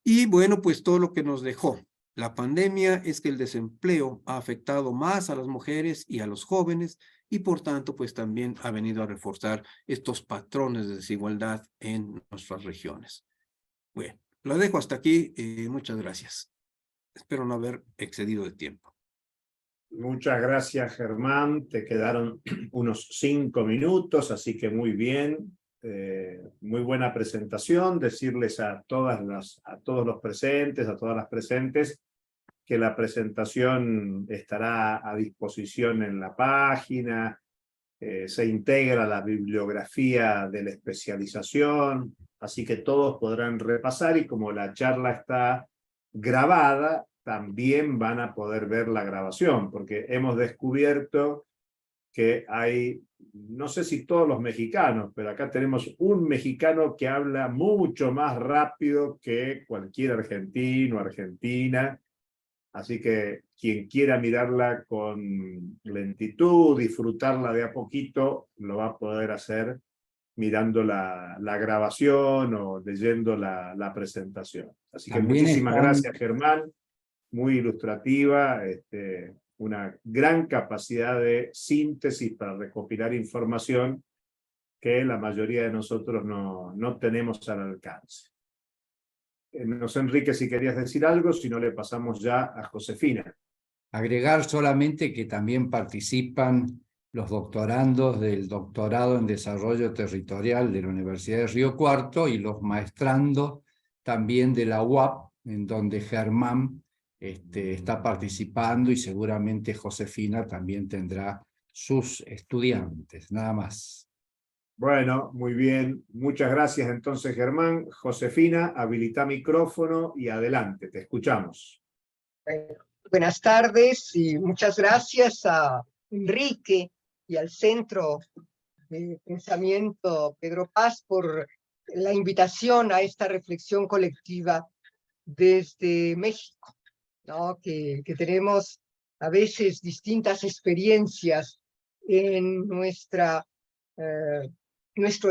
Y bueno, pues todo lo que nos dejó la pandemia es que el desempleo ha afectado más a las mujeres y a los jóvenes y por tanto pues también ha venido a reforzar estos patrones de desigualdad en nuestras regiones. Bueno, lo dejo hasta aquí. Muchas gracias. Espero no haber excedido el tiempo. Muchas gracias, Germán. Te quedaron unos 5 minutos, así que muy bien. Muy buena presentación. Decirles a todos los presentes, a todas las presentes, que la presentación estará a disposición en la página. Se integra la bibliografía de la especialización, así que todos podrán repasar, y como la charla está grabada, también van a poder ver la grabación, porque hemos descubierto que hay, no sé si todos los mexicanos, pero acá tenemos un mexicano que habla mucho más rápido que cualquier argentino o argentina. Así que quien quiera mirarla con lentitud, disfrutarla de a poquito, lo va a poder hacer mirando la grabación o leyendo la presentación. Así que También muchísimas están, gracias, Germán. Muy ilustrativa, una gran capacidad de síntesis para recopilar información que la mayoría de nosotros no tenemos al alcance. No sé, Enrique, si querías decir algo, si no le pasamos ya a Josefina. agregar solamente que también participan los doctorandos del doctorado en desarrollo territorial de la Universidad de Río Cuarto y los maestrandos también de la UAP, en donde Germán está participando, y seguramente Josefina también tendrá sus estudiantes, nada más. Bueno, muy bien. Muchas gracias entonces, Germán. Josefina, habilita micrófono y adelante, te escuchamos. Buenas tardes y muchas gracias a Enrique y al Centro de Pensamiento Pedro Paz por la invitación a esta reflexión colectiva desde México, ¿no? Que tenemos a veces distintas experiencias en nuestro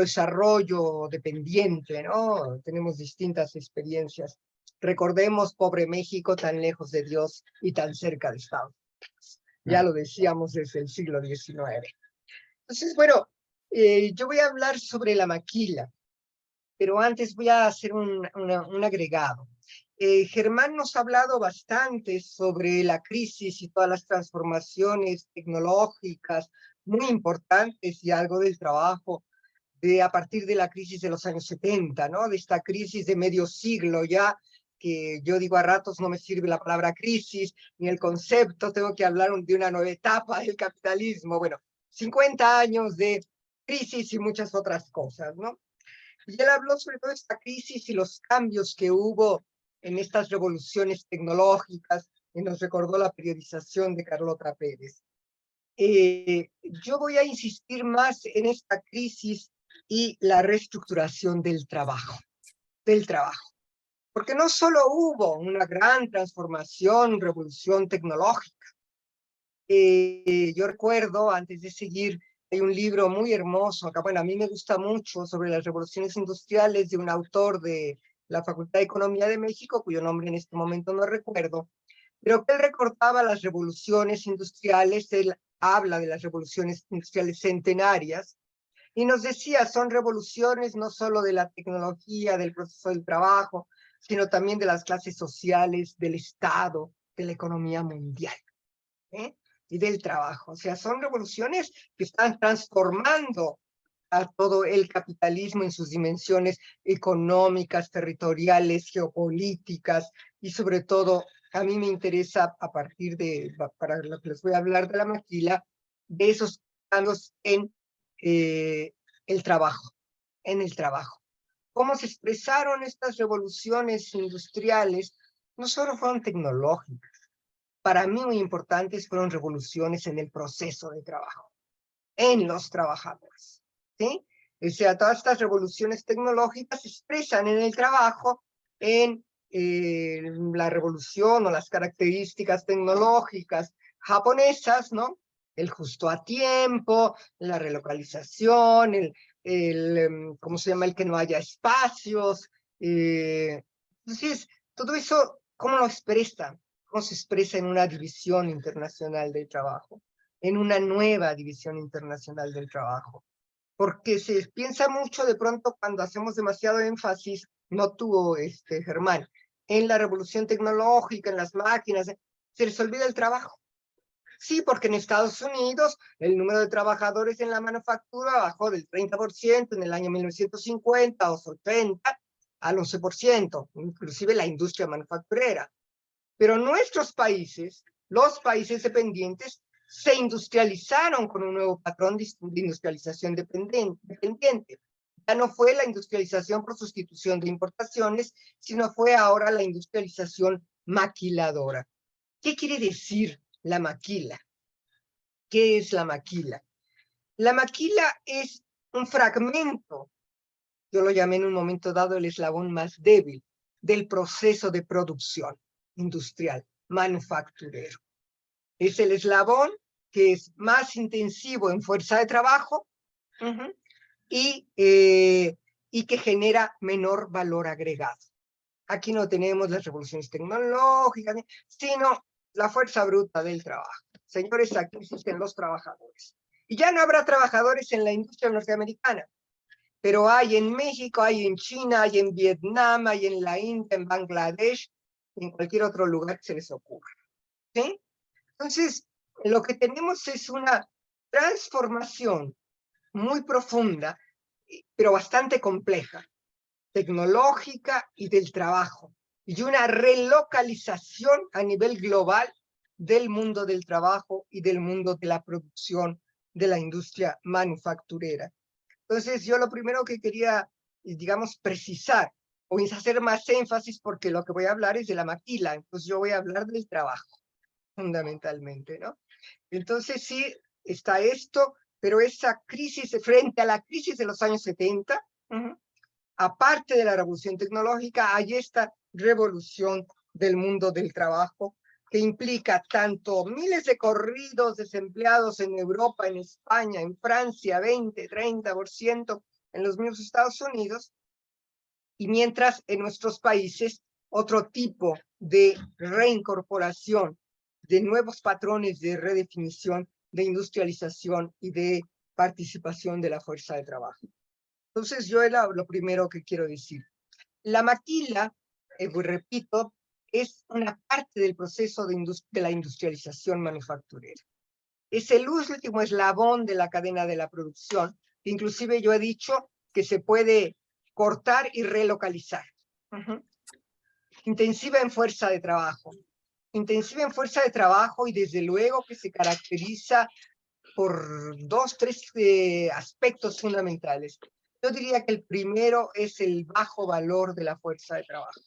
desarrollo dependiente, ¿no? Tenemos distintas experiencias. Recordemos, pobre México, tan lejos de Dios y tan cerca de Estados Unidos. Ya lo decíamos desde el siglo XIX. Entonces, bueno, yo voy a hablar sobre la maquila, pero antes voy a hacer un agregado. Germán nos ha hablado bastante sobre la crisis y todas las transformaciones tecnológicas muy importantes y algo del trabajo a partir de la crisis de los años 70, ¿no? De esta crisis de medio siglo ya, que yo digo a ratos no me sirve la palabra crisis ni el concepto, tengo que hablar de una nueva etapa del capitalismo. Bueno, 50 años de crisis y muchas otras cosas, ¿no? Y él habló sobre toda esta crisis y los cambios que hubo en estas revoluciones tecnológicas, y nos recordó la periodización de Carlota Pérez. Yo voy a insistir más en esta crisis y la reestructuración del trabajo, porque no solo hubo una gran transformación, revolución tecnológica. Yo recuerdo, antes de seguir, hay un libro muy hermoso, acá, bueno, a mí me gusta mucho, sobre las revoluciones industriales, de un autor de la Facultad de Economía de México, cuyo nombre en este momento no recuerdo, pero que él recortaba las revoluciones industriales. Él habla de las revoluciones industriales centenarias, y nos decía, son revoluciones no solo de la tecnología, del proceso del trabajo, sino también de las clases sociales, del Estado, de la economía mundial, y del trabajo. O sea, son revoluciones que están transformando a todo el capitalismo en sus dimensiones económicas, territoriales, geopolíticas, y sobre todo, a mí me interesa, a partir de, para lo que les voy a hablar de la maquila, de esos cambios en el trabajo, ¿Cómo se expresaron estas revoluciones industriales? No solo fueron tecnológicas, para mí muy importantes fueron revoluciones en el proceso de trabajo, en los trabajadores, ¿sí? O sea, todas estas revoluciones tecnológicas se expresan en el trabajo, en la revolución o las características tecnológicas japonesas, ¿no? El justo a tiempo, la relocalización, ¿cómo se llama? El que no haya espacios. Entonces, todo eso, ¿cómo lo expresa? ¿Cómo se expresa en una división internacional del trabajo? En una nueva división internacional del trabajo. Porque se piensa mucho de pronto, cuando hacemos demasiado énfasis, no tuvo Germán, en la revolución tecnológica, en las máquinas, se les olvida el trabajo. Sí, porque en Estados Unidos el número de trabajadores en la manufactura bajó del 30% en el año 1950 o 80 al 11%, inclusive la industria manufacturera. Pero nuestros países, los países dependientes, se industrializaron con un nuevo patrón de industrialización dependiente. Ya no fue la industrialización por sustitución de importaciones, sino fue ahora la industrialización maquiladora. ¿Qué quiere decir la maquila? ¿Qué es la maquila? La maquila es un fragmento, yo lo llamé en un momento dado el eslabón más débil del proceso de producción industrial, manufacturero. Es el eslabón que es más intensivo en fuerza de trabajo y que genera menor valor agregado. Aquí no tenemos las revoluciones tecnológicas, sino la fuerza bruta del trabajo. Señores, aquí existen los trabajadores. Y ya no habrá trabajadores en la industria norteamericana, pero hay en México, hay en China, hay en Vietnam, hay en la India, en Bangladesh, en cualquier otro lugar que se les ocurra. ¿Sí? Entonces, lo que tenemos es una transformación muy profunda, pero bastante compleja, tecnológica y del trabajo, y una relocalización a nivel global del mundo del trabajo y del mundo de la producción de la industria manufacturera. Entonces, yo lo primero que quería, digamos, precisar o hacer más énfasis, porque lo que voy a hablar es de la maquila, entonces yo voy a hablar del trabajo, fundamentalmente, ¿no? Entonces, sí, está esto, pero esa crisis, frente a la crisis de los años 70, aparte de la revolución tecnológica, hay esta revolución del mundo del trabajo que implica tanto miles de corridos desempleados en Europa, en España, en Francia, 20, 30%, en los mismos Estados Unidos, y mientras en nuestros países otro tipo de reincorporación, de nuevos patrones de redefinición, de industrialización y de participación de la fuerza de trabajo. Entonces, yo era lo primero que quiero decir. La maquila, repito, es una parte del proceso de la industrialización manufacturera. Es el último eslabón de la cadena de la producción. Inclusive yo he dicho que se puede cortar y relocalizar. Intensiva en fuerza de trabajo. Intensiva en fuerza de trabajo y desde luego que se caracteriza por tres aspectos fundamentales. Yo diría que el primero es el bajo valor de la fuerza de trabajo.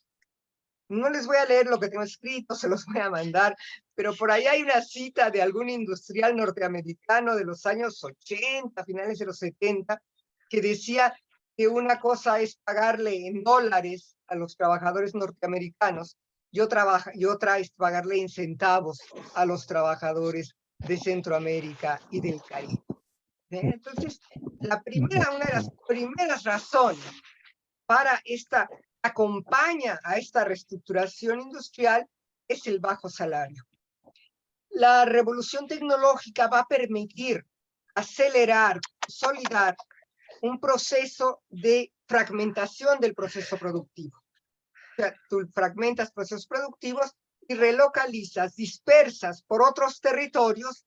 No les voy a leer lo que tengo escrito, se los voy a mandar, pero por ahí hay una cita de algún industrial norteamericano de los años 80, finales de los 70, que decía que una cosa es pagarle en dólares a los trabajadores norteamericanos y otra es pagarle en centavos a los trabajadores de Centroamérica y del Caribe. Entonces, una de las primeras razones para acompaña a esta reestructuración industrial es el bajo salario. La revolución tecnológica va a permitir acelerar, consolidar un proceso de fragmentación del proceso productivo. O sea, tú fragmentas procesos productivos y relocalizas, dispersas por otros territorios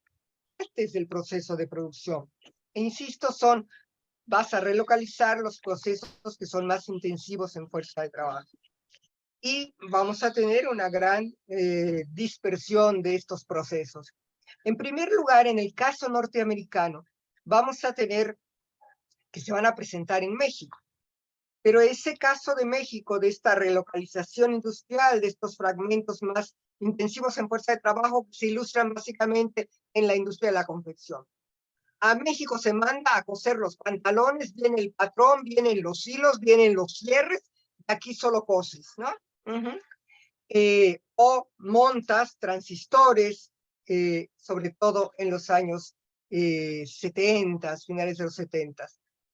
antes del proceso de producción. E insisto, vas a relocalizar los procesos que son más intensivos en fuerza de trabajo. Y vamos a tener una gran dispersión de estos procesos. En primer lugar, en el caso norteamericano, vamos a tener que se van a presentar en México. Pero ese caso de México, de esta relocalización industrial, de estos fragmentos más intensivos en fuerza de trabajo, se ilustran básicamente en la industria de la confección. A México se manda a coser los pantalones, viene el patrón, vienen los hilos, vienen los cierres, aquí solo coses, ¿no? O montas transistores, sobre todo en los años 70, finales de los 70.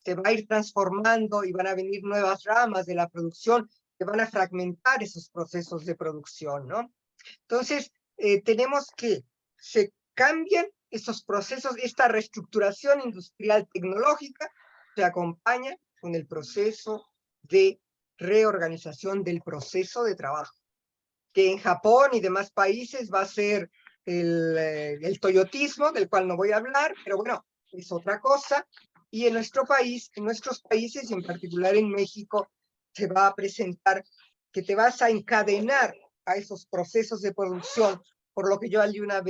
Se va a ir transformando y van a venir nuevas ramas de la producción que van a fragmentar esos procesos de producción, ¿no? Entonces, tenemos que se cambian esos procesos, esta reestructuración industrial tecnológica se acompaña con el proceso de reorganización del proceso de trabajo, que en Japón y demás países va a ser el toyotismo, del cual no voy a hablar, pero bueno, es otra cosa. Y en nuestro país, en nuestros países, y en particular en México, se va a presentar que te vas a encadenar a esos procesos de producción, por lo que yo alguna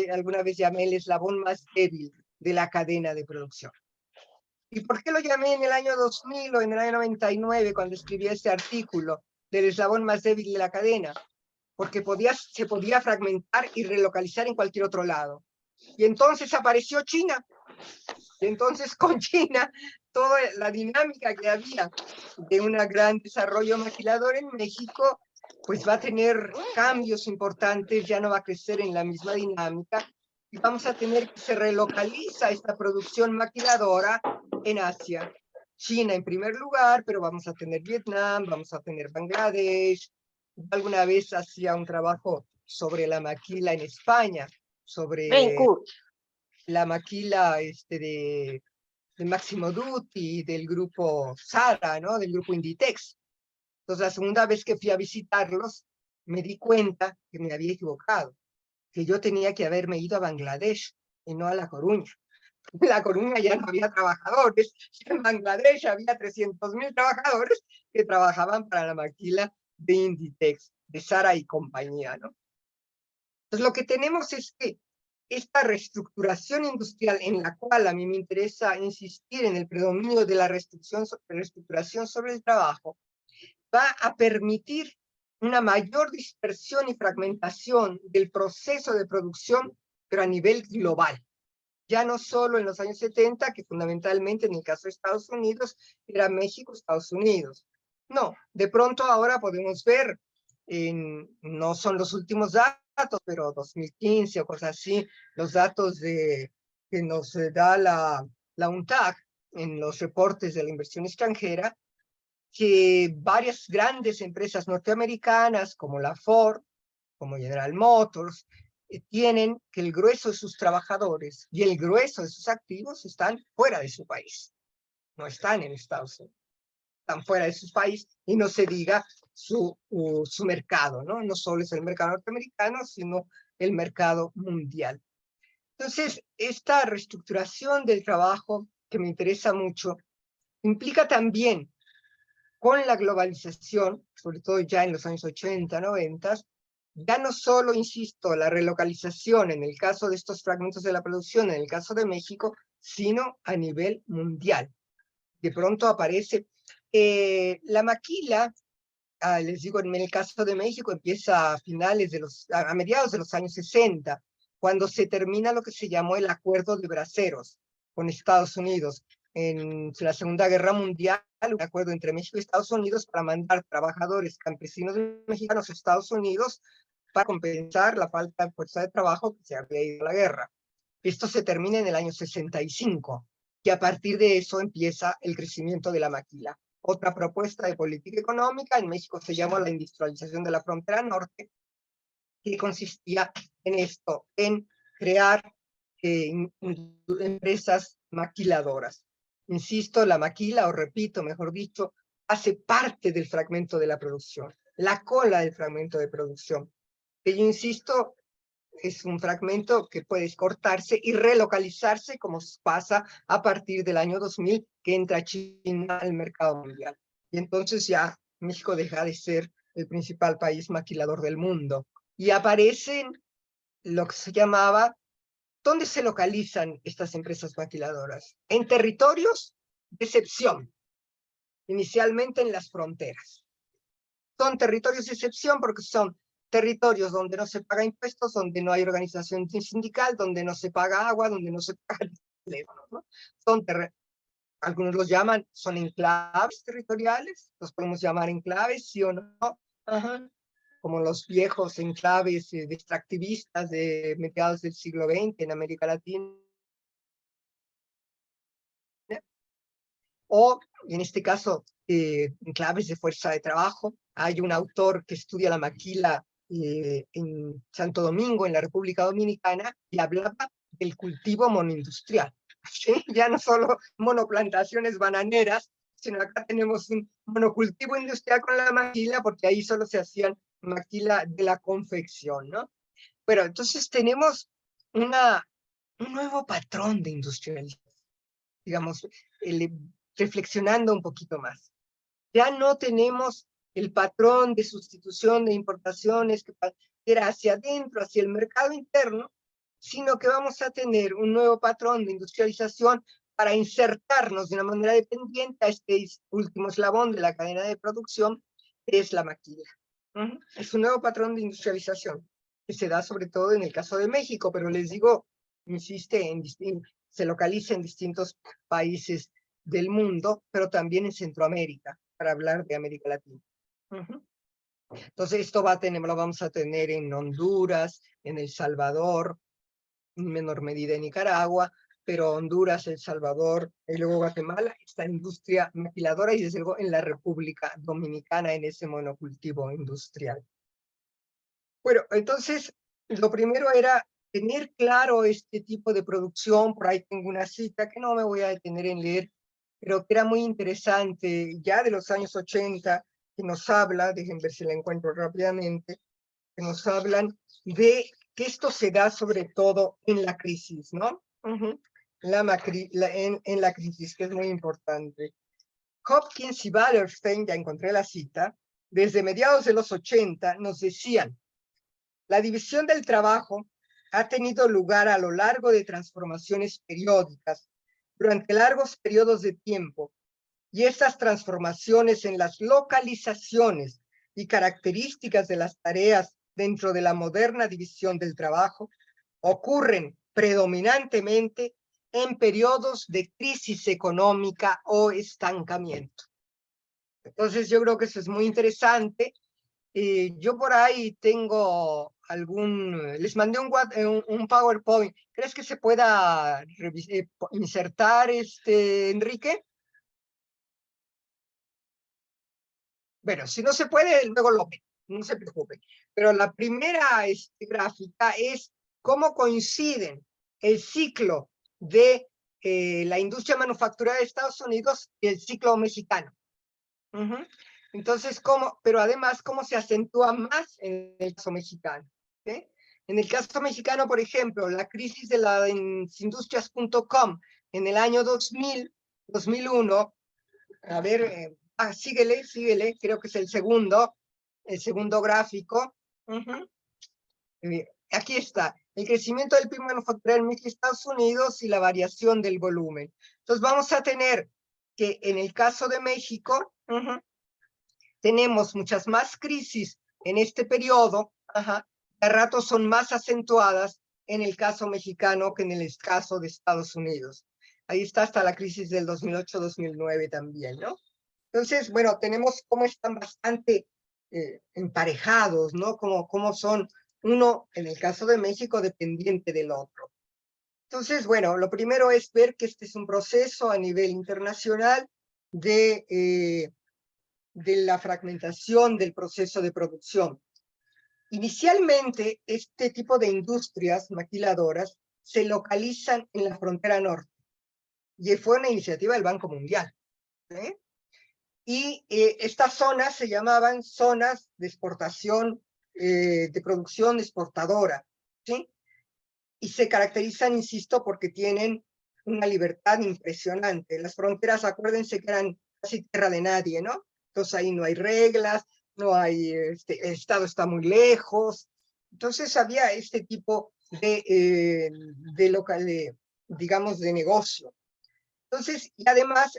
vez llamé el eslabón más débil de la cadena de producción. ¿Y por qué lo llamé en el año 2000 o en el año 99, cuando escribí este artículo del eslabón más débil de la cadena? Porque se podía fragmentar y relocalizar en cualquier otro lado. Y entonces apareció China. Y entonces con China, toda la dinámica que había de un gran desarrollo maquilador en México, pues va a tener cambios importantes, ya no va a crecer en la misma dinámica, y vamos a tener que se relocaliza esta producción maquiladora en Asia. China en primer lugar, pero vamos a tener Vietnam, vamos a tener Bangladesh. Alguna vez hacía un trabajo sobre la maquila en España, sobre la maquila de Máximo Dutti, del grupo Zara, ¿no? Del grupo Inditex. Entonces, la segunda vez que fui a visitarlos, me di cuenta que me había equivocado, que yo tenía que haberme ido a Bangladesh y no a La Coruña. En La Coruña ya no había trabajadores, en Bangladesh había 300.000 trabajadores que trabajaban para la maquila de Inditex, de Zara y compañía, ¿no? Entonces, lo que tenemos es que esta reestructuración industrial, en la cual a mí me interesa insistir en el predominio de la reestructuración sobre el trabajo, va a permitir una mayor dispersión y fragmentación del proceso de producción, pero a nivel global. Ya no solo en los años 70, que fundamentalmente en el caso de Estados Unidos era México, Estados Unidos. No, de pronto ahora podemos ver, no son los últimos datos, pero 2015 o cosas así, los datos que nos da la UNTAD en los reportes de la inversión extranjera, que varias grandes empresas norteamericanas como la Ford, como General Motors, tienen que el grueso de sus trabajadores y el grueso de sus activos están fuera de su país, no están en Estados Unidos, están fuera de su país, y no se diga su mercado, ¿no? No solo es el mercado norteamericano, sino el mercado mundial. Entonces, esta reestructuración del trabajo, que me interesa mucho, implica también, con la globalización, sobre todo ya en los años 80, 90, ya no solo, insisto, la relocalización en el caso de estos fragmentos de la producción, en el caso de México, sino a nivel mundial. De pronto aparece la maquila, les digo, en el caso de México empieza a mediados de los años 60, cuando se termina lo que se llamó el Acuerdo de Braceros con Estados Unidos. En la Segunda Guerra Mundial, un acuerdo entre México y Estados Unidos para mandar trabajadores campesinos mexicanos a Estados Unidos para compensar la falta de fuerza de trabajo que se había ido a la guerra. Esto se termina en el año 65, y a partir de eso empieza el crecimiento de la maquila. Otra propuesta de política económica, en México se llama la industrialización de la frontera norte, que consistía en esto, en crear empresas maquiladoras. Insisto, la maquila, o repito, mejor dicho, hace parte del fragmento de la producción, la cola del fragmento de producción. Que yo insisto, es un fragmento que puede cortarse y relocalizarse, como pasa a partir del año 2000, que entra China al mercado mundial. Y entonces ya México deja de ser el principal país maquilador del mundo. Y aparecen lo que se llamaba, ¿dónde se localizan estas empresas maquiladoras? En territorios de excepción, inicialmente en las fronteras. Son territorios de excepción porque son territorios donde no se paga impuestos, donde no hay organización sindical, donde no se paga agua, donde no se paga teléfono, ¿no? Algunos los llaman, son enclaves territoriales, los podemos llamar enclaves, sí o no. Ajá. Como los viejos enclaves de extractivistas de mediados del siglo XX en América Latina. O, en este caso, enclaves de fuerza de trabajo. Hay un autor que estudia la maquila en Santo Domingo, en la República Dominicana, y hablaba del cultivo monoindustrial. ¿Sí? Ya no solo monoplantaciones bananeras, sino acá tenemos un monocultivo industrial con la maquila, porque ahí solo se hacían maquila de la confección, ¿no? Pero entonces tenemos un nuevo patrón de industrialización, digamos, reflexionando un poquito más. Ya no tenemos el patrón de sustitución de importaciones que era hacia adentro, hacia el mercado interno, sino que vamos a tener un nuevo patrón de industrialización para insertarnos de una manera dependiente a este último eslabón de la cadena de producción, que es la maquila. Es un nuevo patrón de industrialización, que se da sobre todo en el caso de México, pero les digo, se localiza en distintos países del mundo, pero también en Centroamérica, para hablar de América Latina. Entonces esto lo vamos a tener en Honduras, en El Salvador, en menor medida en Nicaragua, pero Honduras, El Salvador y luego Guatemala, esta industria maquiladora, y desde luego en la República Dominicana en ese monocultivo industrial. Bueno, entonces lo primero era tener claro este tipo de producción. Por ahí tengo una cita que no me voy a detener en leer, pero que era muy interesante, ya de los años 80, que nos habla, dejen ver si la encuentro rápidamente, que nos hablan de que esto se da sobre todo en la crisis, ¿no? En la crisis, que es muy importante. Hopkins y Wallerstein, ya encontré la cita, desde mediados de los 80 nos decían: la división del trabajo ha tenido lugar a lo largo de transformaciones periódicas durante largos periodos de tiempo, y estas transformaciones en las localizaciones y características de las tareas dentro de la moderna división del trabajo ocurren predominantemente en periodos de crisis económica o estancamiento. Entonces yo creo que eso es muy interesante. Yo por ahí tengo les mandé un PowerPoint. ¿Crees que se pueda insertar, Enrique? Bueno, si no se puede, luego lo ve, no se preocupe. Pero la primera gráfica es cómo coinciden el ciclo de la industria manufacturera de Estados Unidos y el ciclo mexicano. Entonces, pero además, cómo se acentúa más en el caso mexicano. En el caso mexicano, por ejemplo, la crisis de las industrias.com en el año 2001, a ver, síguele, creo que es el segundo gráfico. Aquí está, el crecimiento del PIB manufacturero en México y Estados Unidos y la variación del volumen. Entonces vamos a tener que en el caso de México, tenemos muchas más crisis en este periodo, a ratos son más acentuadas en el caso mexicano que en el caso de Estados Unidos. Ahí está hasta la crisis del 2008-2009 también, ¿no? Entonces, bueno, tenemos cómo están bastante emparejados, ¿no? Cómo son uno, en el caso de México, dependiente del otro. Entonces, bueno, lo primero es ver que este es un proceso a nivel internacional de la fragmentación del proceso de producción. Inicialmente, este tipo de industrias maquiladoras se localizan en la frontera norte, y fue una iniciativa del Banco Mundial. Y estas zonas se llamaban zonas de exportación, de producción exportadora, ¿sí? Y se caracterizan, insisto, porque tienen una libertad impresionante. Las fronteras, acuérdense que eran casi tierra de nadie, ¿no? Entonces ahí no hay reglas, no hay, el Estado está muy lejos. Entonces había este tipo digamos, de negocio. Entonces, y además,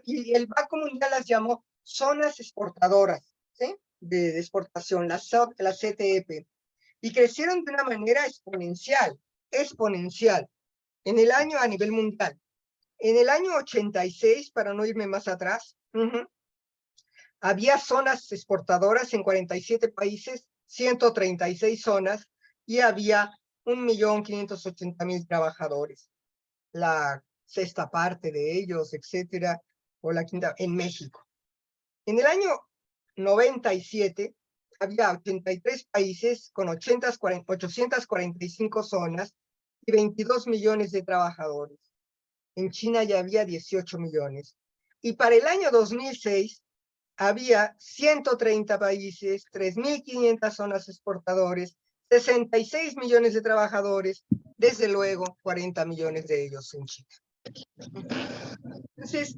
y el Banco Mundial las llamó zonas exportadoras, ¿sí? De exportación, la CTEP, y crecieron de una manera exponencial, en el año a nivel mundial. En el año 86, para no irme más atrás, había zonas exportadoras en 47 países, 136 zonas, y había 1.580.000 trabajadores. La sexta parte de ellos, etcétera, o la quinta, en México. En el año 97 había 83 países con 845 zonas y 22 millones de trabajadores. En China ya había 18 millones. Y para el año 2006 había 130 países, 3.500 zonas exportadores 66 millones de trabajadores, desde luego 40 millones de ellos en China. Entonces,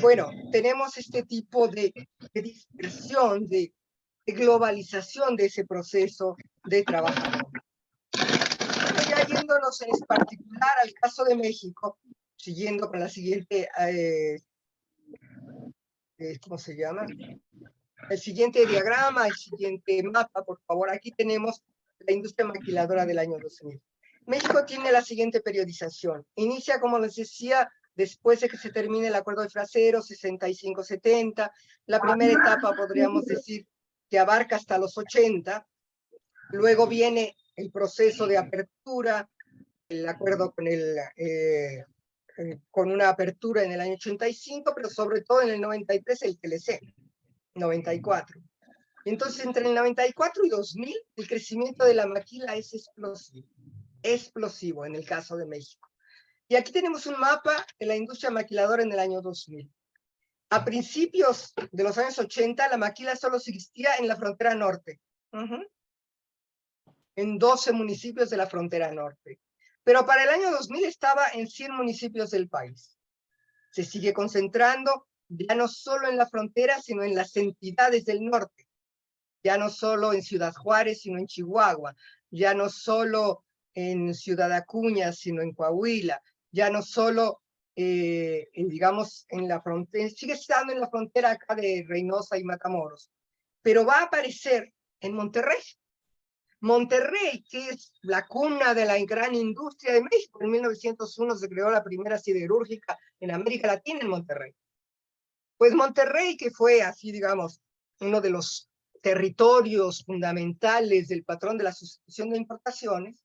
bueno, tenemos este tipo de dispersión, de globalización de ese proceso de trabajo. Ya yéndonos en particular al caso de México, siguiendo con la siguiente, ¿cómo se llama? El siguiente diagrama, el siguiente mapa, por favor. Aquí tenemos la industria maquiladora del año 2000. México tiene la siguiente periodización. Inicia, como les decía, después de que se termine el acuerdo de Frasero, 65-70. La primera etapa, podríamos decir, que abarca hasta los 80. Luego viene el proceso de apertura, el acuerdo con una apertura en el año 85, pero sobre todo en el 93 el TLC, 94. Entonces, entre el 94 y 2000, el crecimiento de la maquila es explosivo en el caso de México. Y aquí tenemos un mapa de la industria maquiladora en el año 2000. A principios de los años 80, la maquila solo existía en la frontera norte, en 12 municipios de la frontera norte. Pero para el año 2000 estaba en 100 municipios del país. Se sigue concentrando ya no solo en la frontera, sino en las entidades del norte. Ya no solo en Ciudad Juárez, sino en Chihuahua. Ya no solo en Ciudad Acuña, sino en Coahuila. Ya no solo, digamos, en la frontera, sigue estando en la frontera acá de Reynosa y Matamoros, pero va a aparecer en Monterrey. Monterrey, que es la cuna de la gran industria de México. En 1901 se creó la primera siderúrgica en América Latina en Monterrey. Pues Monterrey, que fue así, digamos, uno de los territorios fundamentales del patrón de la sustitución de importaciones,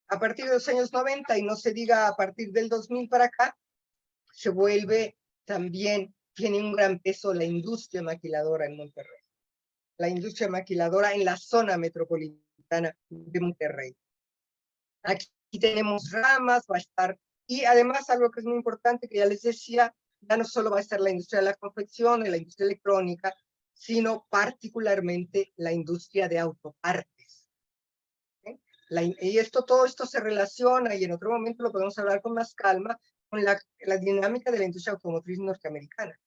a partir de los años 90, y no se diga a partir del 2000 para acá, se vuelve también, tiene un gran peso la industria maquiladora en Monterrey. La industria maquiladora en la zona metropolitana de Monterrey. Aquí tenemos ramas, va a estar, y además algo que es muy importante, que ya les decía, ya no solo va a estar la industria de la confección, y la industria electrónica, sino particularmente la industria de autopartes. Y todo esto se relaciona, y en otro momento lo podemos hablar con más calma, con la dinámica de la industria automotriz norteamericana,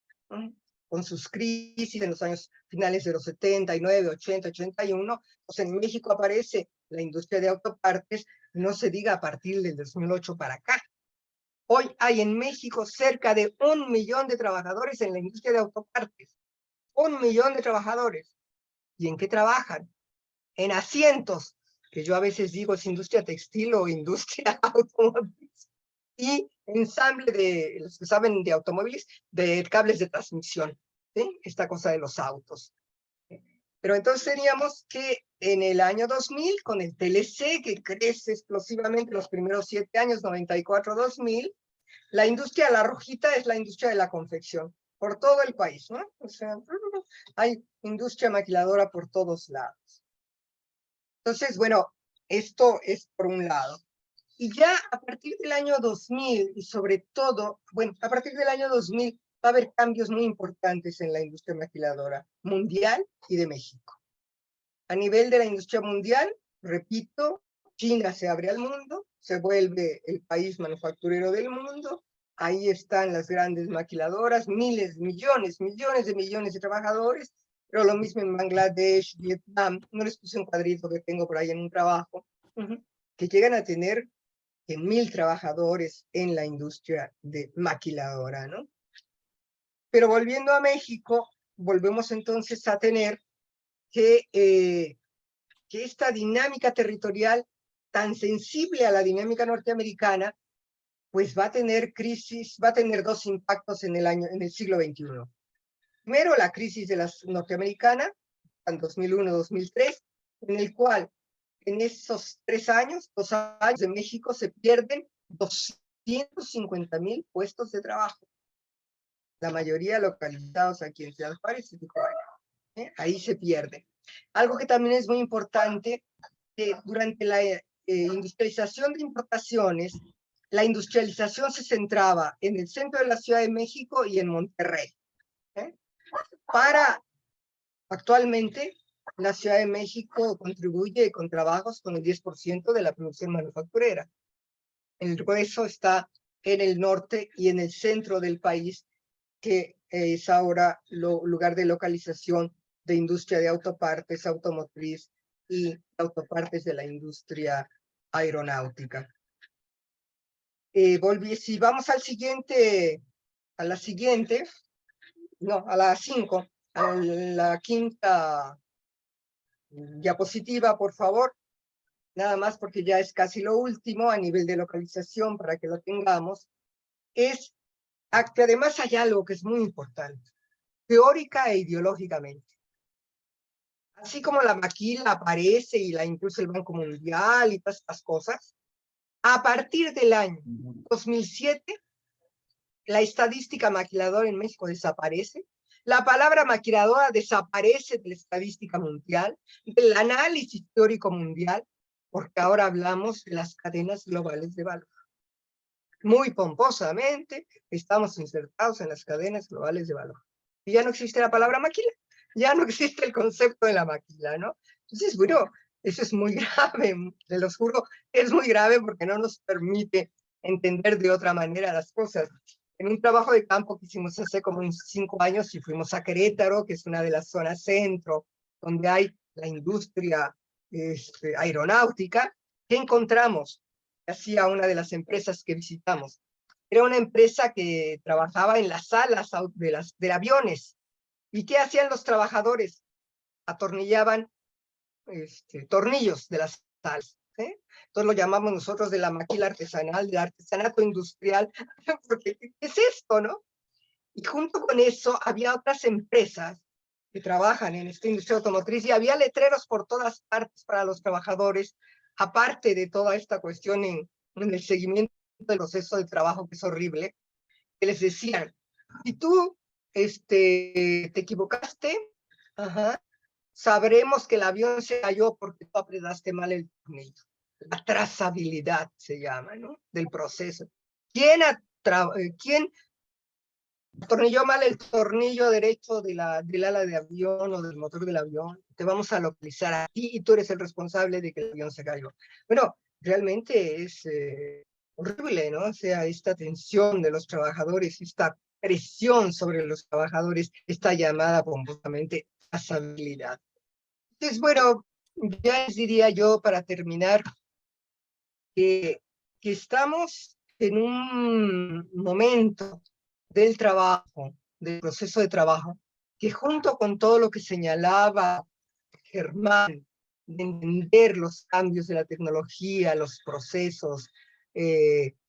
con sus crisis en los años finales de los 79, 80, 81, pues en México aparece la industria de autopartes, no se diga a partir del 2008 para acá. Hoy hay en México cerca de 1 millón de trabajadores en la industria de autopartes. 1 millón de trabajadores. ¿Y en qué trabajan? En asientos, que yo a veces digo es industria textil o industria automotriz. Y ensamble de, los que saben de automóviles, de cables de transmisión, ¿sí? Esta cosa de los autos. Pero entonces teníamos que en el año 2000, con el TLC, que crece explosivamente los primeros 7 años, 94-2000, la industria, la rojita, es la industria de la confección, por todo el país, ¿no? O sea, hay industria maquiladora por todos lados. Entonces, bueno, esto es por un lado. Y ya a partir del año 2000, y sobre todo, bueno, a partir del año 2000 va a haber cambios muy importantes en la industria maquiladora mundial y de México. A nivel de la industria mundial, repito, China se abre al mundo, se vuelve el país manufacturero del mundo, ahí están las grandes maquiladoras, miles, millones de trabajadores, pero lo mismo en Bangladesh, Vietnam, no les puse un cuadrito que tengo por ahí en un trabajo, que llegan a tener 1,000 trabajadores en la industria de maquiladora, ¿no? Pero volviendo a México, volvemos entonces a tener que esta dinámica territorial tan sensible a la dinámica norteamericana, pues va a tener crisis, va a tener 2 impactos en el siglo XXI. Primero, la crisis de la norteamericana, en 2001-2003, en el cual en esos 3 años, 2 años de México, se pierden 250,000 puestos de trabajo. La mayoría localizados aquí en Ciudad Juárez y Tijuana. Ahí se pierde. Algo que también es muy importante, durante la industrialización de importaciones, la industrialización se centraba en el centro de la Ciudad de México y en Monterrey. Actualmente, la industrialización se centra en el centro de la Ciudad de México y en Monterrey. Para actualmente, la industrialización se centra en el centro de la Ciudad de México y en Monterrey. Para actualmente, la industrialización se centra en el centro de la Ciudad de México y en Monterrey. la Ciudad de México contribuye con trabajos con el 10% de la producción manufacturera. El grueso está en el norte y en el centro del país, que es ahora lugar de localización de industria de autopartes, automotriz y autopartes de la industria aeronáutica. Si vamos al siguiente, a la siguiente, no, a la 5, a la quinta diapositiva, por favor, nada más porque ya es casi lo último a nivel de localización para que lo tengamos, es que además hay algo que es muy importante, teórica e ideológicamente. Así como la maquila aparece y la impulsa el Banco Mundial y todas estas cosas, a partir del año 2007, la estadística maquiladora en México desaparece, la palabra maquiladora desaparece de la estadística mundial, del análisis teórico mundial, porque ahora hablamos de las cadenas globales de valor. Muy pomposamente estamos insertados en las cadenas globales de valor. Y ya no existe la palabra maquila, ya no existe el concepto de la maquila, ¿no? Entonces, bueno, eso es muy grave, te lo juro, es muy grave porque no nos permite entender de otra manera las cosas. En un trabajo de campo que hicimos hace como unos 5 años y fuimos a Querétaro, que es una de las zonas centro, donde hay la industria aeronáutica, ¿qué encontramos? Hacía una de las empresas que visitamos. Era una empresa que trabajaba en las salas de aviones. ¿Y qué hacían los trabajadores? Atornillaban tornillos de las salas. Entonces lo llamamos nosotros de la maquila artesanal, del artesanato industrial, porque ¿qué es esto, no? Y junto con eso había otras empresas que trabajan en esta industria automotriz y había letreros por todas partes para los trabajadores, aparte de toda esta cuestión en el seguimiento del proceso de trabajo, que es horrible, que les decían, si tú te equivocaste, sabremos que el avión se cayó porque tú apretaste mal el tornillo. La trazabilidad se llama, ¿no? Del proceso. ¿Quién atornilló mal el tornillo derecho del ala de avión o del motor del avión? Te vamos a localizar a ti y tú eres el responsable de que el avión se cayó. Bueno, realmente es horrible, ¿no? O sea, esta tensión de los trabajadores, esta presión sobre los trabajadores, está llamada pomposamente trazabilidad. Entonces, bueno, ya les diría yo para terminar que estamos en un momento del trabajo, del proceso de trabajo, que junto con todo lo que señalaba Germán, de entender los cambios de la tecnología, los procesos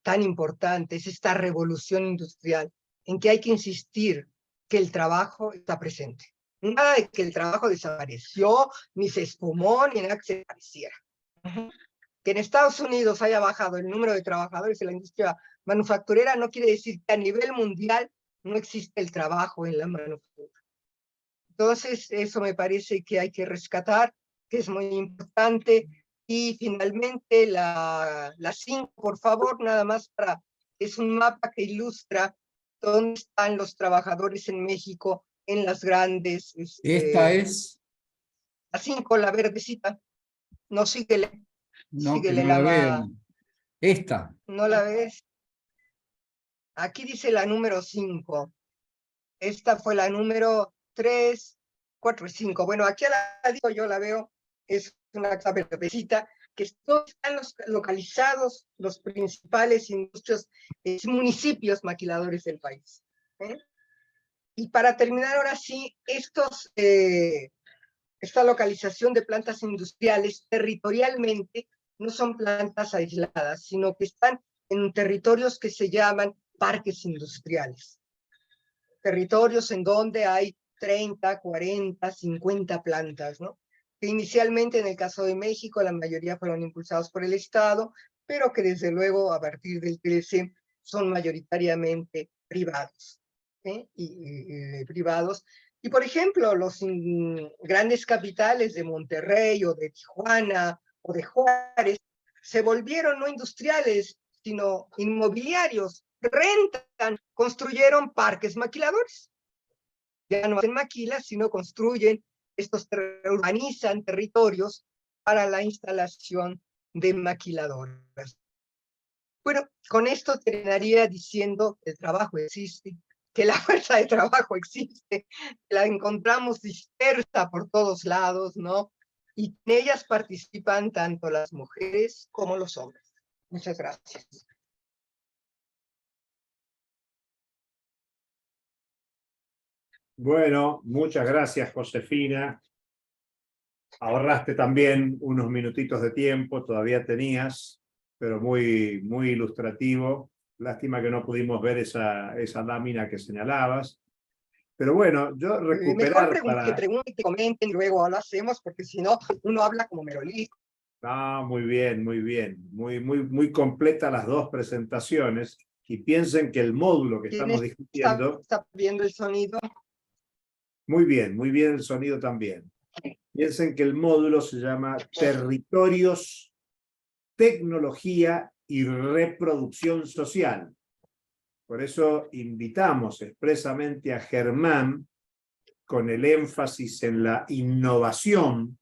tan importantes, esta revolución industrial, en que hay que insistir que el trabajo está presente. Nada de que el trabajo desapareció, ni se esfumó, ni nada que se pareciera. Que en Estados Unidos haya bajado el número de trabajadores en la industria manufacturera no quiere decir que a nivel mundial no existe el trabajo en la manufactura. Entonces, eso me parece que hay que rescatar, que es muy importante. Y finalmente, la 5, por favor, nada más es un mapa que ilustra dónde están los trabajadores en México en las grandes... Esta es... La 5, la verdecita. No, síguele. No, síguele, que no la veo. Esta. ¿No la ves? Aquí dice la número 5. Esta fue la número 3, 4 y 5. Bueno, aquí a la digo, yo la veo, es una verdecita, que todos están localizados los principales industrias, municipios maquiladores del país. Y para terminar ahora sí, esta localización de plantas industriales territorialmente no son plantas aisladas, sino que están en territorios que se llaman parques industriales. Territorios en donde hay 30, 40, 50 plantas, ¿no? Que inicialmente en el caso de México la mayoría fueron impulsados por el Estado, pero que desde luego a partir del 13 son mayoritariamente privados. Privados. Y por ejemplo, los grandes capitales de Monterrey o de Tijuana o de Juárez se volvieron no industriales, sino inmobiliarios, rentan, construyeron parques maquiladores. Ya no hacen maquilas, sino construyen estos urbanizan territorios para la instalación de maquiladoras. Bueno, con esto terminaría diciendo que el trabajo existe, que la fuerza de trabajo existe, la encontramos dispersa por todos lados, ¿no? Y en ellas participan tanto las mujeres como los hombres. Muchas gracias. Bueno, muchas gracias, Josefina. Ahorraste también unos minutitos de tiempo, todavía tenías, pero muy, muy ilustrativo. Lástima que no pudimos ver esa lámina que señalabas. Pero bueno, yo recuperar Mejor que pregunten, que comenten, y luego lo hacemos, porque si no, uno habla como merolico. Ah, muy bien, muy bien. Muy completa las dos presentaciones. Y piensen que el módulo que estamos discutiendo... ¿Está viendo el sonido? Muy bien el sonido también. Piensen que el módulo se llama Territorios, Tecnología y Reproducción Social. Por eso invitamos expresamente a Germán con el énfasis en la innovación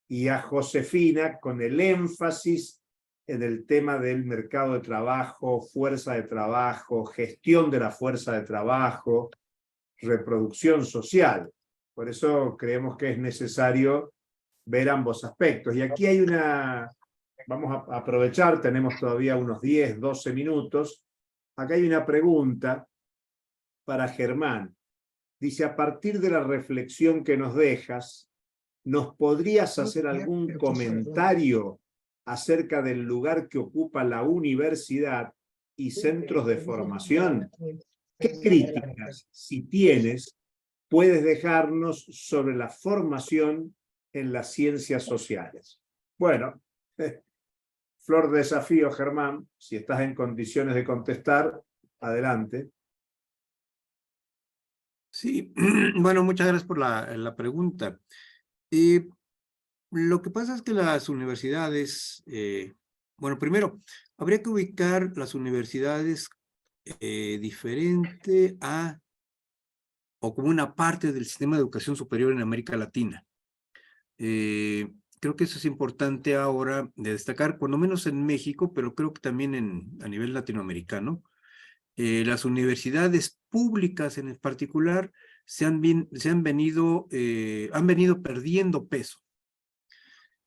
y a Josefina con el énfasis en el tema del mercado de trabajo, fuerza de trabajo, gestión de la fuerza de trabajo, reproducción social. Por eso creemos que es necesario ver ambos aspectos. Y aquí hay vamos a aprovechar, tenemos todavía unos 10, 12 minutos. Acá hay una pregunta para Germán. Dice, a partir de la reflexión que nos dejas, ¿nos podrías hacer algún comentario acerca del lugar que ocupa la universidad y centros de formación? ¿Qué críticas, si tienes, puedes dejarnos sobre la formación en las ciencias sociales? Bueno, flor de desafío, Germán. Si estás en condiciones de contestar, adelante. Sí, bueno, muchas gracias por la pregunta. Lo que pasa es que las universidades, bueno, primero, habría que ubicar las universidades diferente a, o como una parte del sistema de educación superior en América Latina. Creo que eso es importante ahora de destacar, cuando menos en México, pero creo que también a nivel latinoamericano. Las universidades públicas en particular han venido perdiendo peso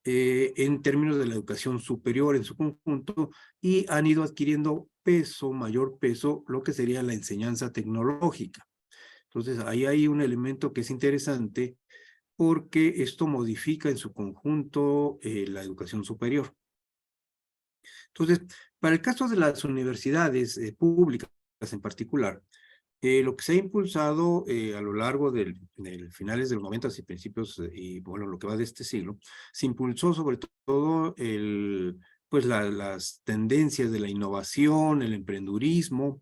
en términos de la educación superior en su conjunto, y han ido adquiriendo mayor peso, lo que sería la enseñanza tecnológica. Entonces, ahí hay un elemento que es interesante, porque esto modifica en su conjunto la educación superior. Entonces, para el caso de las universidades públicas en particular, lo que se ha impulsado a lo largo del finales de los 90 y principios, y bueno, lo que va de este siglo, se impulsó sobre todo pues las tendencias de la innovación, el emprendurismo,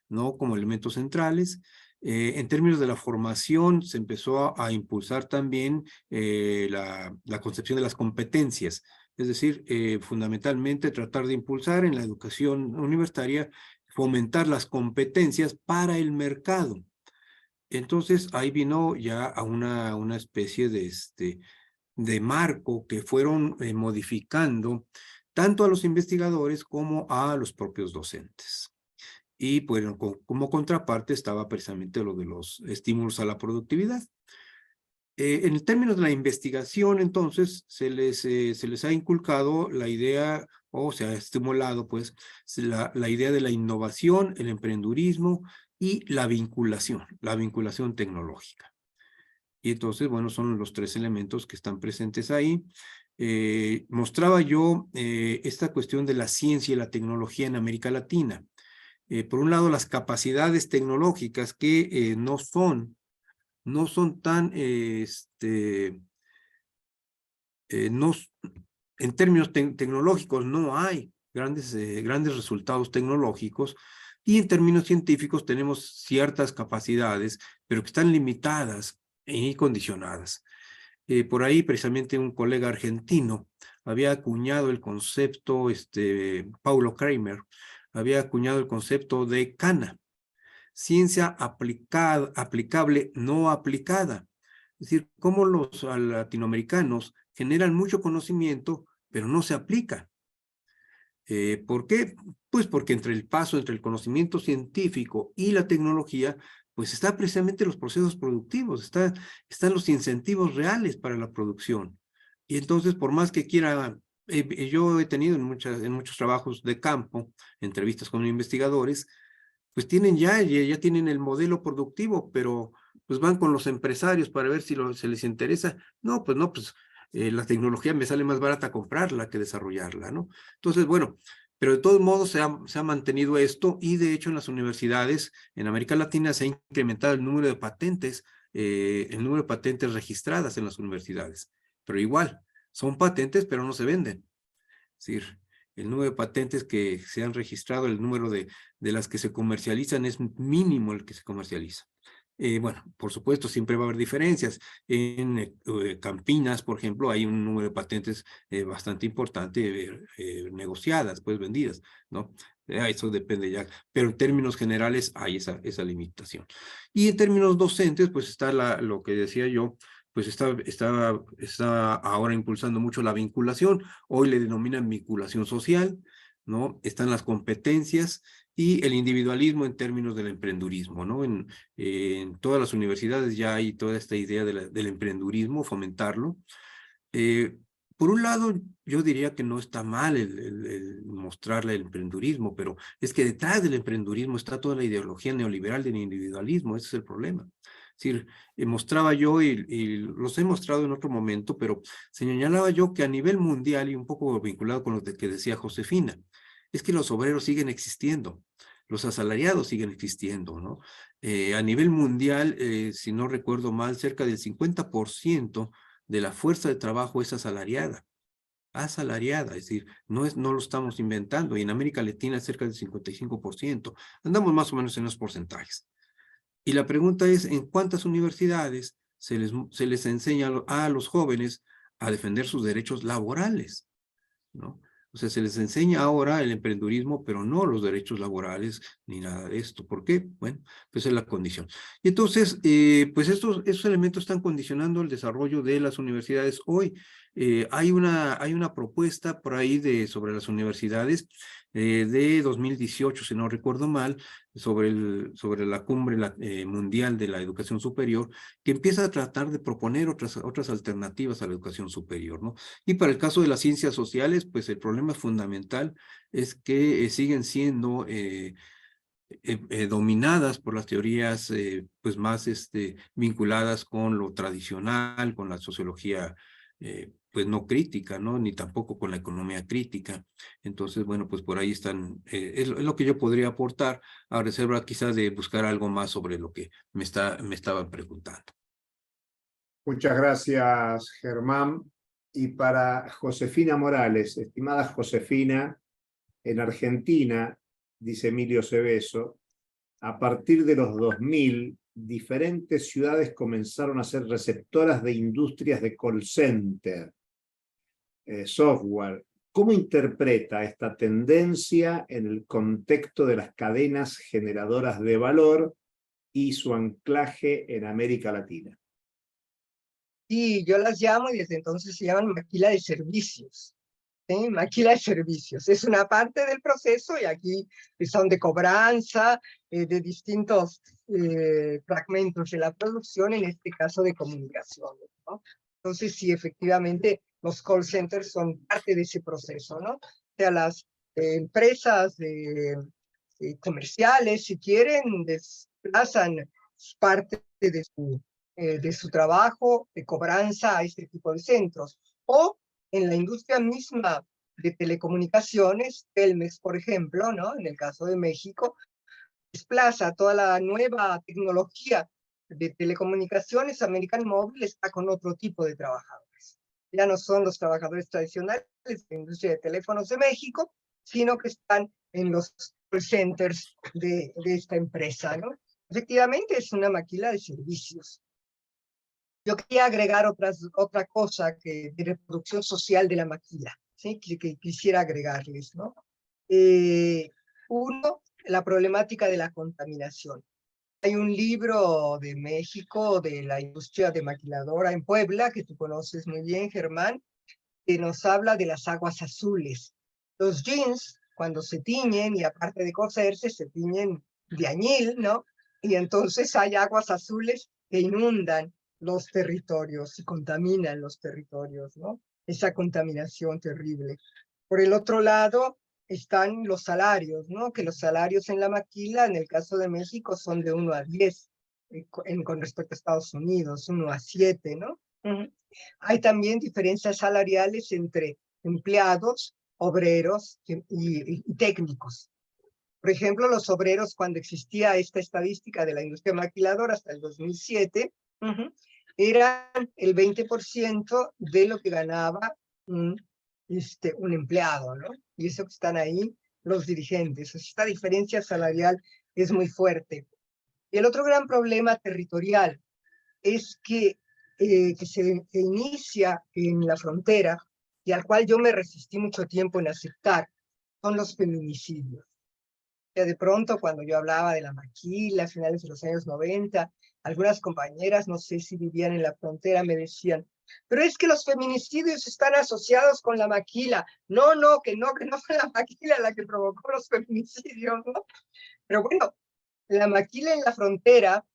¿no? Como elementos centrales. En términos de la formación, se empezó a impulsar también la concepción de las competencias, es decir, fundamentalmente tratar de impulsar en la educación universitaria, fomentar las competencias para el mercado. Entonces, ahí vino ya a una especie de marco que fueron modificando tanto a los investigadores como a los propios docentes. Y bueno, como contraparte estaba precisamente lo de los estímulos a la productividad. En términos de la investigación, entonces, se les ha inculcado la idea, o se ha estimulado, pues, la idea de la innovación, el emprendurismo y la vinculación tecnológica. Y entonces, bueno, son los tres elementos que están presentes ahí. Mostraba yo esta cuestión de la ciencia y la tecnología en América Latina. Por un lado, las capacidades tecnológicas que no son tan, en términos tecnológicos no hay grandes resultados tecnológicos, y en términos científicos tenemos ciertas capacidades, pero que están limitadas y condicionadas. Por ahí precisamente un colega argentino había acuñado el concepto, Paulo Kramer, había acuñado el concepto de CANA, ciencia aplicable no aplicada. Es decir, cómo los latinoamericanos generan mucho conocimiento, pero no se aplica. ¿Por qué? Pues porque entre el paso entre el conocimiento científico y la tecnología, pues está precisamente los procesos productivos, están los incentivos reales para la producción. Y entonces, por más que quiera, yo he tenido en muchos trabajos de campo, entrevistas con investigadores, pues ya tienen el modelo productivo, pero pues van con los empresarios para ver si se les interesa. No, pues la tecnología me sale más barata comprarla que desarrollarla, ¿no? Entonces, bueno, pero de todos modos se ha mantenido esto y de hecho en las universidades en América Latina se ha incrementado el número el número de patentes registradas en las universidades. Pero igual, son patentes, pero no se venden. Es decir, el número de patentes que se han registrado, el número de las que se comercializan es mínimo el que se comercializa. Bueno, por supuesto, siempre va a haber diferencias. En Campinas, por ejemplo, hay un número de patentes bastante importante negociadas, pues vendidas, ¿no? Eso depende ya, pero en términos generales hay esa limitación. Y en términos docentes, pues está lo que decía yo, pues está ahora impulsando mucho la vinculación. Hoy le denominan vinculación social, ¿no? Están las competencias y el individualismo en términos del emprendurismo, ¿no? En todas las universidades ya hay toda esta idea del emprendurismo, fomentarlo. Por un lado, yo diría que no está mal el mostrarle el emprendurismo, pero es que detrás del emprendurismo está toda la ideología neoliberal del individualismo, ese es el problema. Es decir, mostraba yo, y los he mostrado en otro momento, pero señalaba yo que a nivel mundial, y un poco vinculado con lo que decía Josefina, es que los obreros siguen existiendo, los asalariados siguen existiendo, ¿no? A nivel mundial, si no recuerdo mal, cerca del 50% de la fuerza de trabajo es asalariada, es decir, no lo estamos inventando, y en América Latina es cerca del 55%, andamos más o menos en los porcentajes. Y la pregunta es, ¿en cuántas universidades se les enseña a los jóvenes a defender sus derechos laborales? ¿No? O sea, se les enseña ahora el emprendurismo, pero no los derechos laborales ni nada de esto. ¿Por qué? Bueno, pues es la condición. Y entonces, pues esos elementos están condicionando el desarrollo de las universidades hoy. Hay una propuesta por ahí sobre las universidades de 2018, si no recuerdo mal, sobre la cumbre mundial de la educación superior, que empieza a tratar de proponer otras alternativas a la educación superior, ¿no? Y para el caso de las ciencias sociales, pues el problema fundamental es que siguen siendo dominadas por las teorías pues más vinculadas con lo tradicional, con la sociología pues no crítica, ¿no? Ni tampoco con la economía crítica. Entonces, bueno, pues por ahí están, es lo que yo podría aportar, a reserva quizás de buscar algo más sobre lo que me estaban preguntando. Muchas gracias, Germán. Y para Josefina Morales, estimada Josefina, en Argentina, dice Emilio Cebeso, a partir de los 2000, diferentes ciudades comenzaron a ser receptoras de industrias de call center, software. ¿Cómo interpreta esta tendencia en el contexto de las cadenas generadoras de valor y su anclaje en América Latina? Sí, yo las llamo y desde entonces se llaman maquila de servicios. ¿Sí? Maquila de servicios. Es una parte del proceso y aquí son de cobranza, de distintos fragmentos de la producción, en este caso de comunicaciones, ¿no? Entonces, sí, efectivamente, los call centers son parte de ese proceso, ¿no? O sea, las empresas comerciales, si quieren, desplazan parte de su trabajo de cobranza a este tipo de centros. O en la industria misma de telecomunicaciones, Telmex, por ejemplo, ¿no? En el caso de México, desplaza toda la nueva tecnología de telecomunicaciones. American Mobile está con otro tipo de trabajadores. Ya no son los trabajadores tradicionales de la industria de teléfonos de México, sino que están en los call centers de esta empresa, ¿no? Efectivamente, es una maquila de servicios. Yo quería agregar otra cosa de reproducción social de la maquila, ¿sí? que quisiera agregarles, ¿no? Uno, la problemática de la contaminación. Hay un libro de México, de la industria de maquiladora en Puebla, que tú conoces muy bien, Germán, que nos habla de las aguas azules. Los jeans, cuando se tiñen, y aparte de coserse, se tiñen de añil, ¿no? Y entonces hay aguas azules que inundan los territorios y contaminan los territorios, ¿no? Esa contaminación terrible. Por el otro lado están los salarios, ¿no? Que los salarios en la maquila, en el caso de México, son de 1 a 10, con respecto a Estados Unidos, 1 a 7, ¿no? Hay también diferencias salariales entre empleados, obreros y técnicos. Por ejemplo, los obreros, cuando existía esta estadística de la industria maquiladora hasta el 2007, eran el 20% de lo que ganaba un empleado, ¿no? Y eso que están ahí los dirigentes. Esta diferencia salarial es muy fuerte. Y el otro gran problema territorial es que se inicia en la frontera y al cual yo me resistí mucho tiempo en aceptar, son los feminicidios. Que de pronto, cuando yo hablaba de la maquila a finales de los años 90, algunas compañeras, no sé si vivían en la frontera, me decían, pero es que los feminicidios están asociados con la maquila. No, que no fue la maquila la que provocó los feminicidios, ¿no? Pero bueno, la maquila en la frontera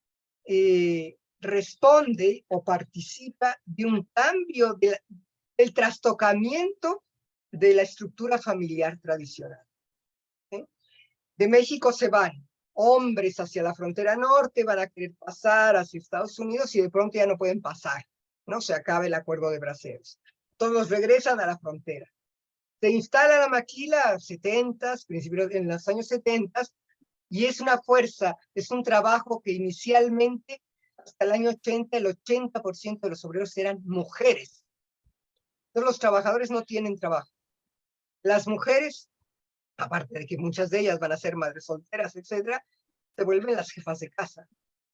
responde o participa de un cambio del trastocamiento de la estructura familiar tradicional. De México se van hombres hacia la frontera norte, van a querer pasar hacia Estados Unidos y de pronto ya no pueden pasar, ¿no? Se acaba el acuerdo de Braceros. Todos regresan a la frontera. Se instala la maquila 70s, principios en los años 70s, y es una fuerza, es un trabajo que inicialmente, hasta el año 80, el 80% de los obreros eran mujeres. Entonces los trabajadores no tienen trabajo. Las mujeres, aparte de que muchas de ellas van a ser madres solteras, etcétera, se vuelven las jefas de casa.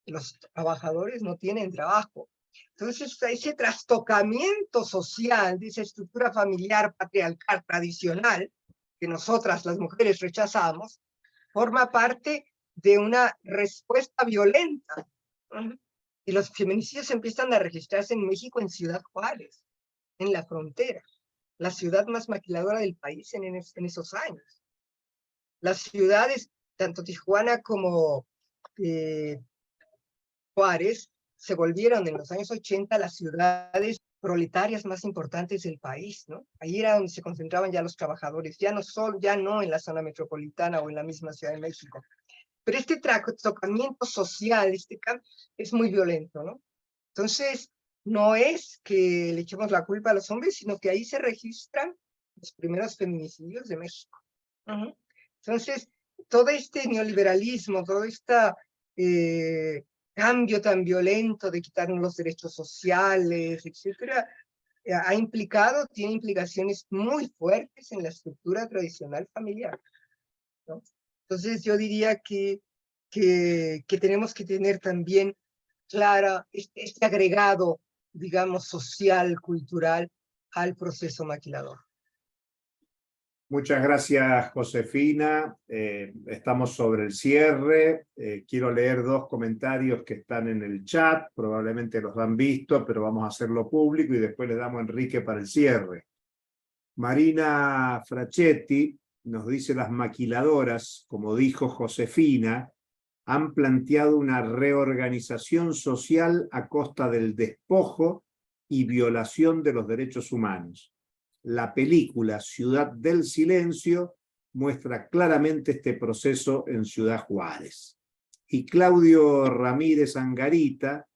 Los trabajadores no tienen trabajo. Entonces, ese trastocamiento social de esa estructura familiar patriarcal tradicional, que nosotras las mujeres rechazamos, forma parte de una respuesta violenta. Y los feminicidios empiezan a registrarse en México, en Ciudad Juárez, en la frontera, la ciudad más maquiladora del país en esos años. Las ciudades, tanto Tijuana como Juárez, se volvieron en los años 80 las ciudades proletarias más importantes del país, ¿no? Ahí era donde se concentraban ya los trabajadores, ya no en la zona metropolitana o en la misma Ciudad de México. Pero este trastocamiento social, es muy violento, ¿no? Entonces, no es que le echemos la culpa a los hombres, sino que ahí se registran los primeros feminicidios de México. Entonces, todo este neoliberalismo, todo este cambio tan violento de quitarnos los derechos sociales, etcétera, tiene implicaciones muy fuertes en la estructura tradicional familiar, ¿no? Entonces yo diría que tenemos que tener también clara este agregado, digamos, social, cultural, al proceso maquilador. Muchas gracias, Josefina. Estamos sobre el cierre. Quiero leer 2 comentarios que están en el chat. Probablemente los han visto, pero vamos a hacerlo público y después le damos a Enrique para el cierre. Marina Frachetti nos dice: las maquiladoras, como dijo Josefina, han planteado una reorganización social a costa del despojo y violación de los derechos humanos. La película Ciudad del Silencio muestra claramente este proceso en Ciudad Juárez. Y Claudio Ramírez Angarita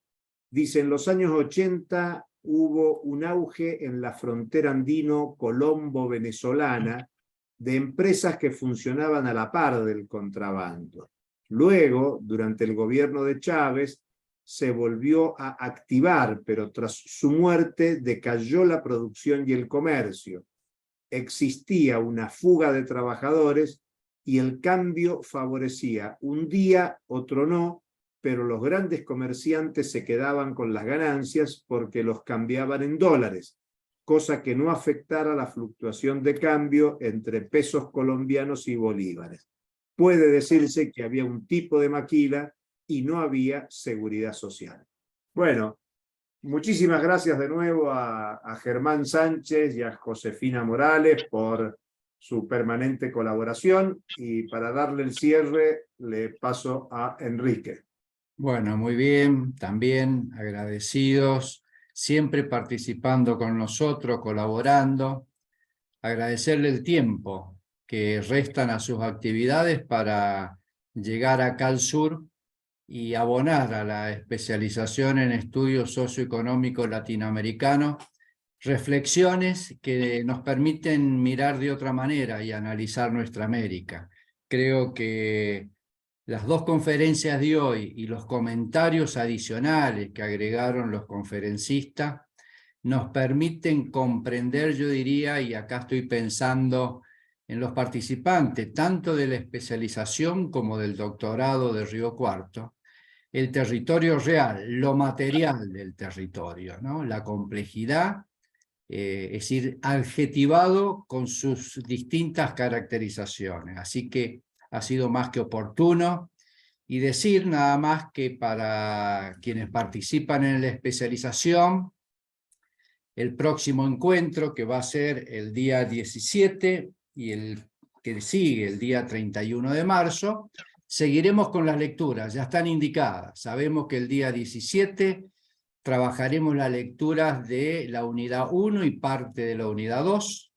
dice: en los años 80 hubo un auge en la frontera andino-colombo-venezolana de empresas que funcionaban a la par del contrabando. Luego, durante el gobierno de Chávez, se volvió a activar, pero tras su muerte decayó la producción y el comercio. Existía una fuga de trabajadores y el cambio favorecía un día, otro no, pero los grandes comerciantes se quedaban con las ganancias porque los cambiaban en dólares, cosa que no afectara la fluctuación de cambio entre pesos colombianos y bolívares. Puede decirse que había un tipo de maquila y no había seguridad social. Bueno, muchísimas gracias de nuevo a Germán Sánchez y a Josefina Morales por su permanente colaboración, y para darle el cierre le paso a Enrique. Bueno, muy bien, también agradecidos, siempre participando con nosotros, colaborando. Agradecerle el tiempo que restan a sus actividades para llegar acá al sur y abonar a la especialización en estudios socioeconómicos latinoamericanos, reflexiones que nos permiten mirar de otra manera y analizar nuestra América. Creo que las dos conferencias de hoy y los comentarios adicionales que agregaron los conferencistas nos permiten comprender, yo diría, y acá estoy pensando en los participantes, tanto de la especialización como del doctorado de Río Cuarto, el territorio real, lo material del territorio, ¿no? La complejidad, es decir, adjetivado con sus distintas caracterizaciones. Así que ha sido más que oportuno. Y decir nada más que para quienes participan en la especialización, el próximo encuentro, que va a ser el día 17 y el que sigue el día 31 de marzo, seguiremos con las lecturas, ya están indicadas. Sabemos que el día 17 trabajaremos las lecturas de la unidad 1 y parte de la unidad 2,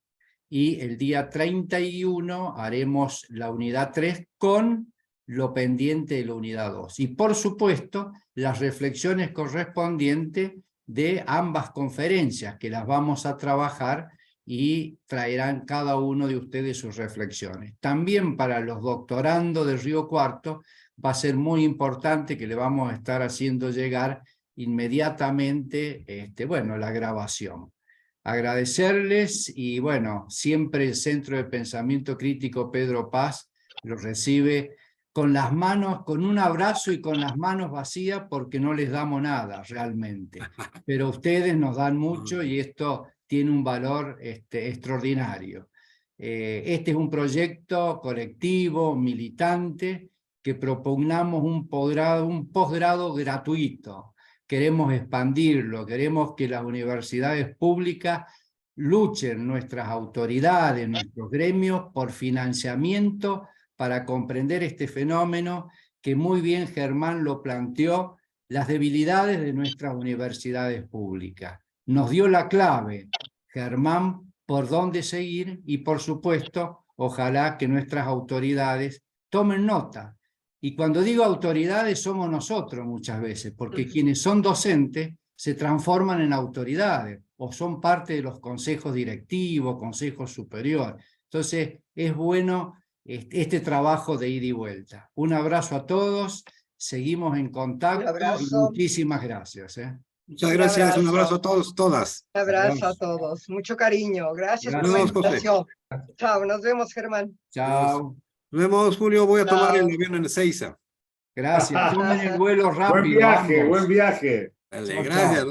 y el día 31 haremos la unidad 3 con lo pendiente de la unidad 2. Y por supuesto, las reflexiones correspondientes de ambas conferencias, que las vamos a trabajar y traerán cada uno de ustedes sus reflexiones. También para los doctorandos de Río Cuarto va a ser muy importante, que le vamos a estar haciendo llegar inmediatamente bueno, la grabación. Agradecerles, y bueno, siempre el Centro de Pensamiento Crítico Pedro Paz los recibe con las manos, con un abrazo y con las manos vacías, porque no les damos nada realmente. Pero ustedes nos dan mucho y esto tiene un valor extraordinario. Este es un proyecto colectivo, militante, que propugnamos un posgrado gratuito. Queremos expandirlo, queremos que las universidades públicas luchen, nuestras autoridades, nuestros gremios, por financiamiento para comprender este fenómeno que muy bien Germán lo planteó, las debilidades de nuestras universidades públicas. Nos dio la clave, Germán, por dónde seguir, y por supuesto, ojalá que nuestras autoridades tomen nota. Y cuando digo autoridades, somos nosotros muchas veces, porque quienes son docentes se transforman en autoridades o son parte de los consejos directivos, consejos superiores. Entonces, es bueno este trabajo de ida y vuelta. Un abrazo a todos, seguimos en contacto y muchísimas gracias. Muchas gracias, un abrazo a todos, todas. Un abrazo a todos, mucho cariño, gracias por la invitación. Chao, nos vemos, Germán. Chao. Nos vemos, Julio, voy a tomar el avión en Ezeiza. Gracias, tomen el vuelo rápido. Buen viaje, buen viaje. Dale, gracias.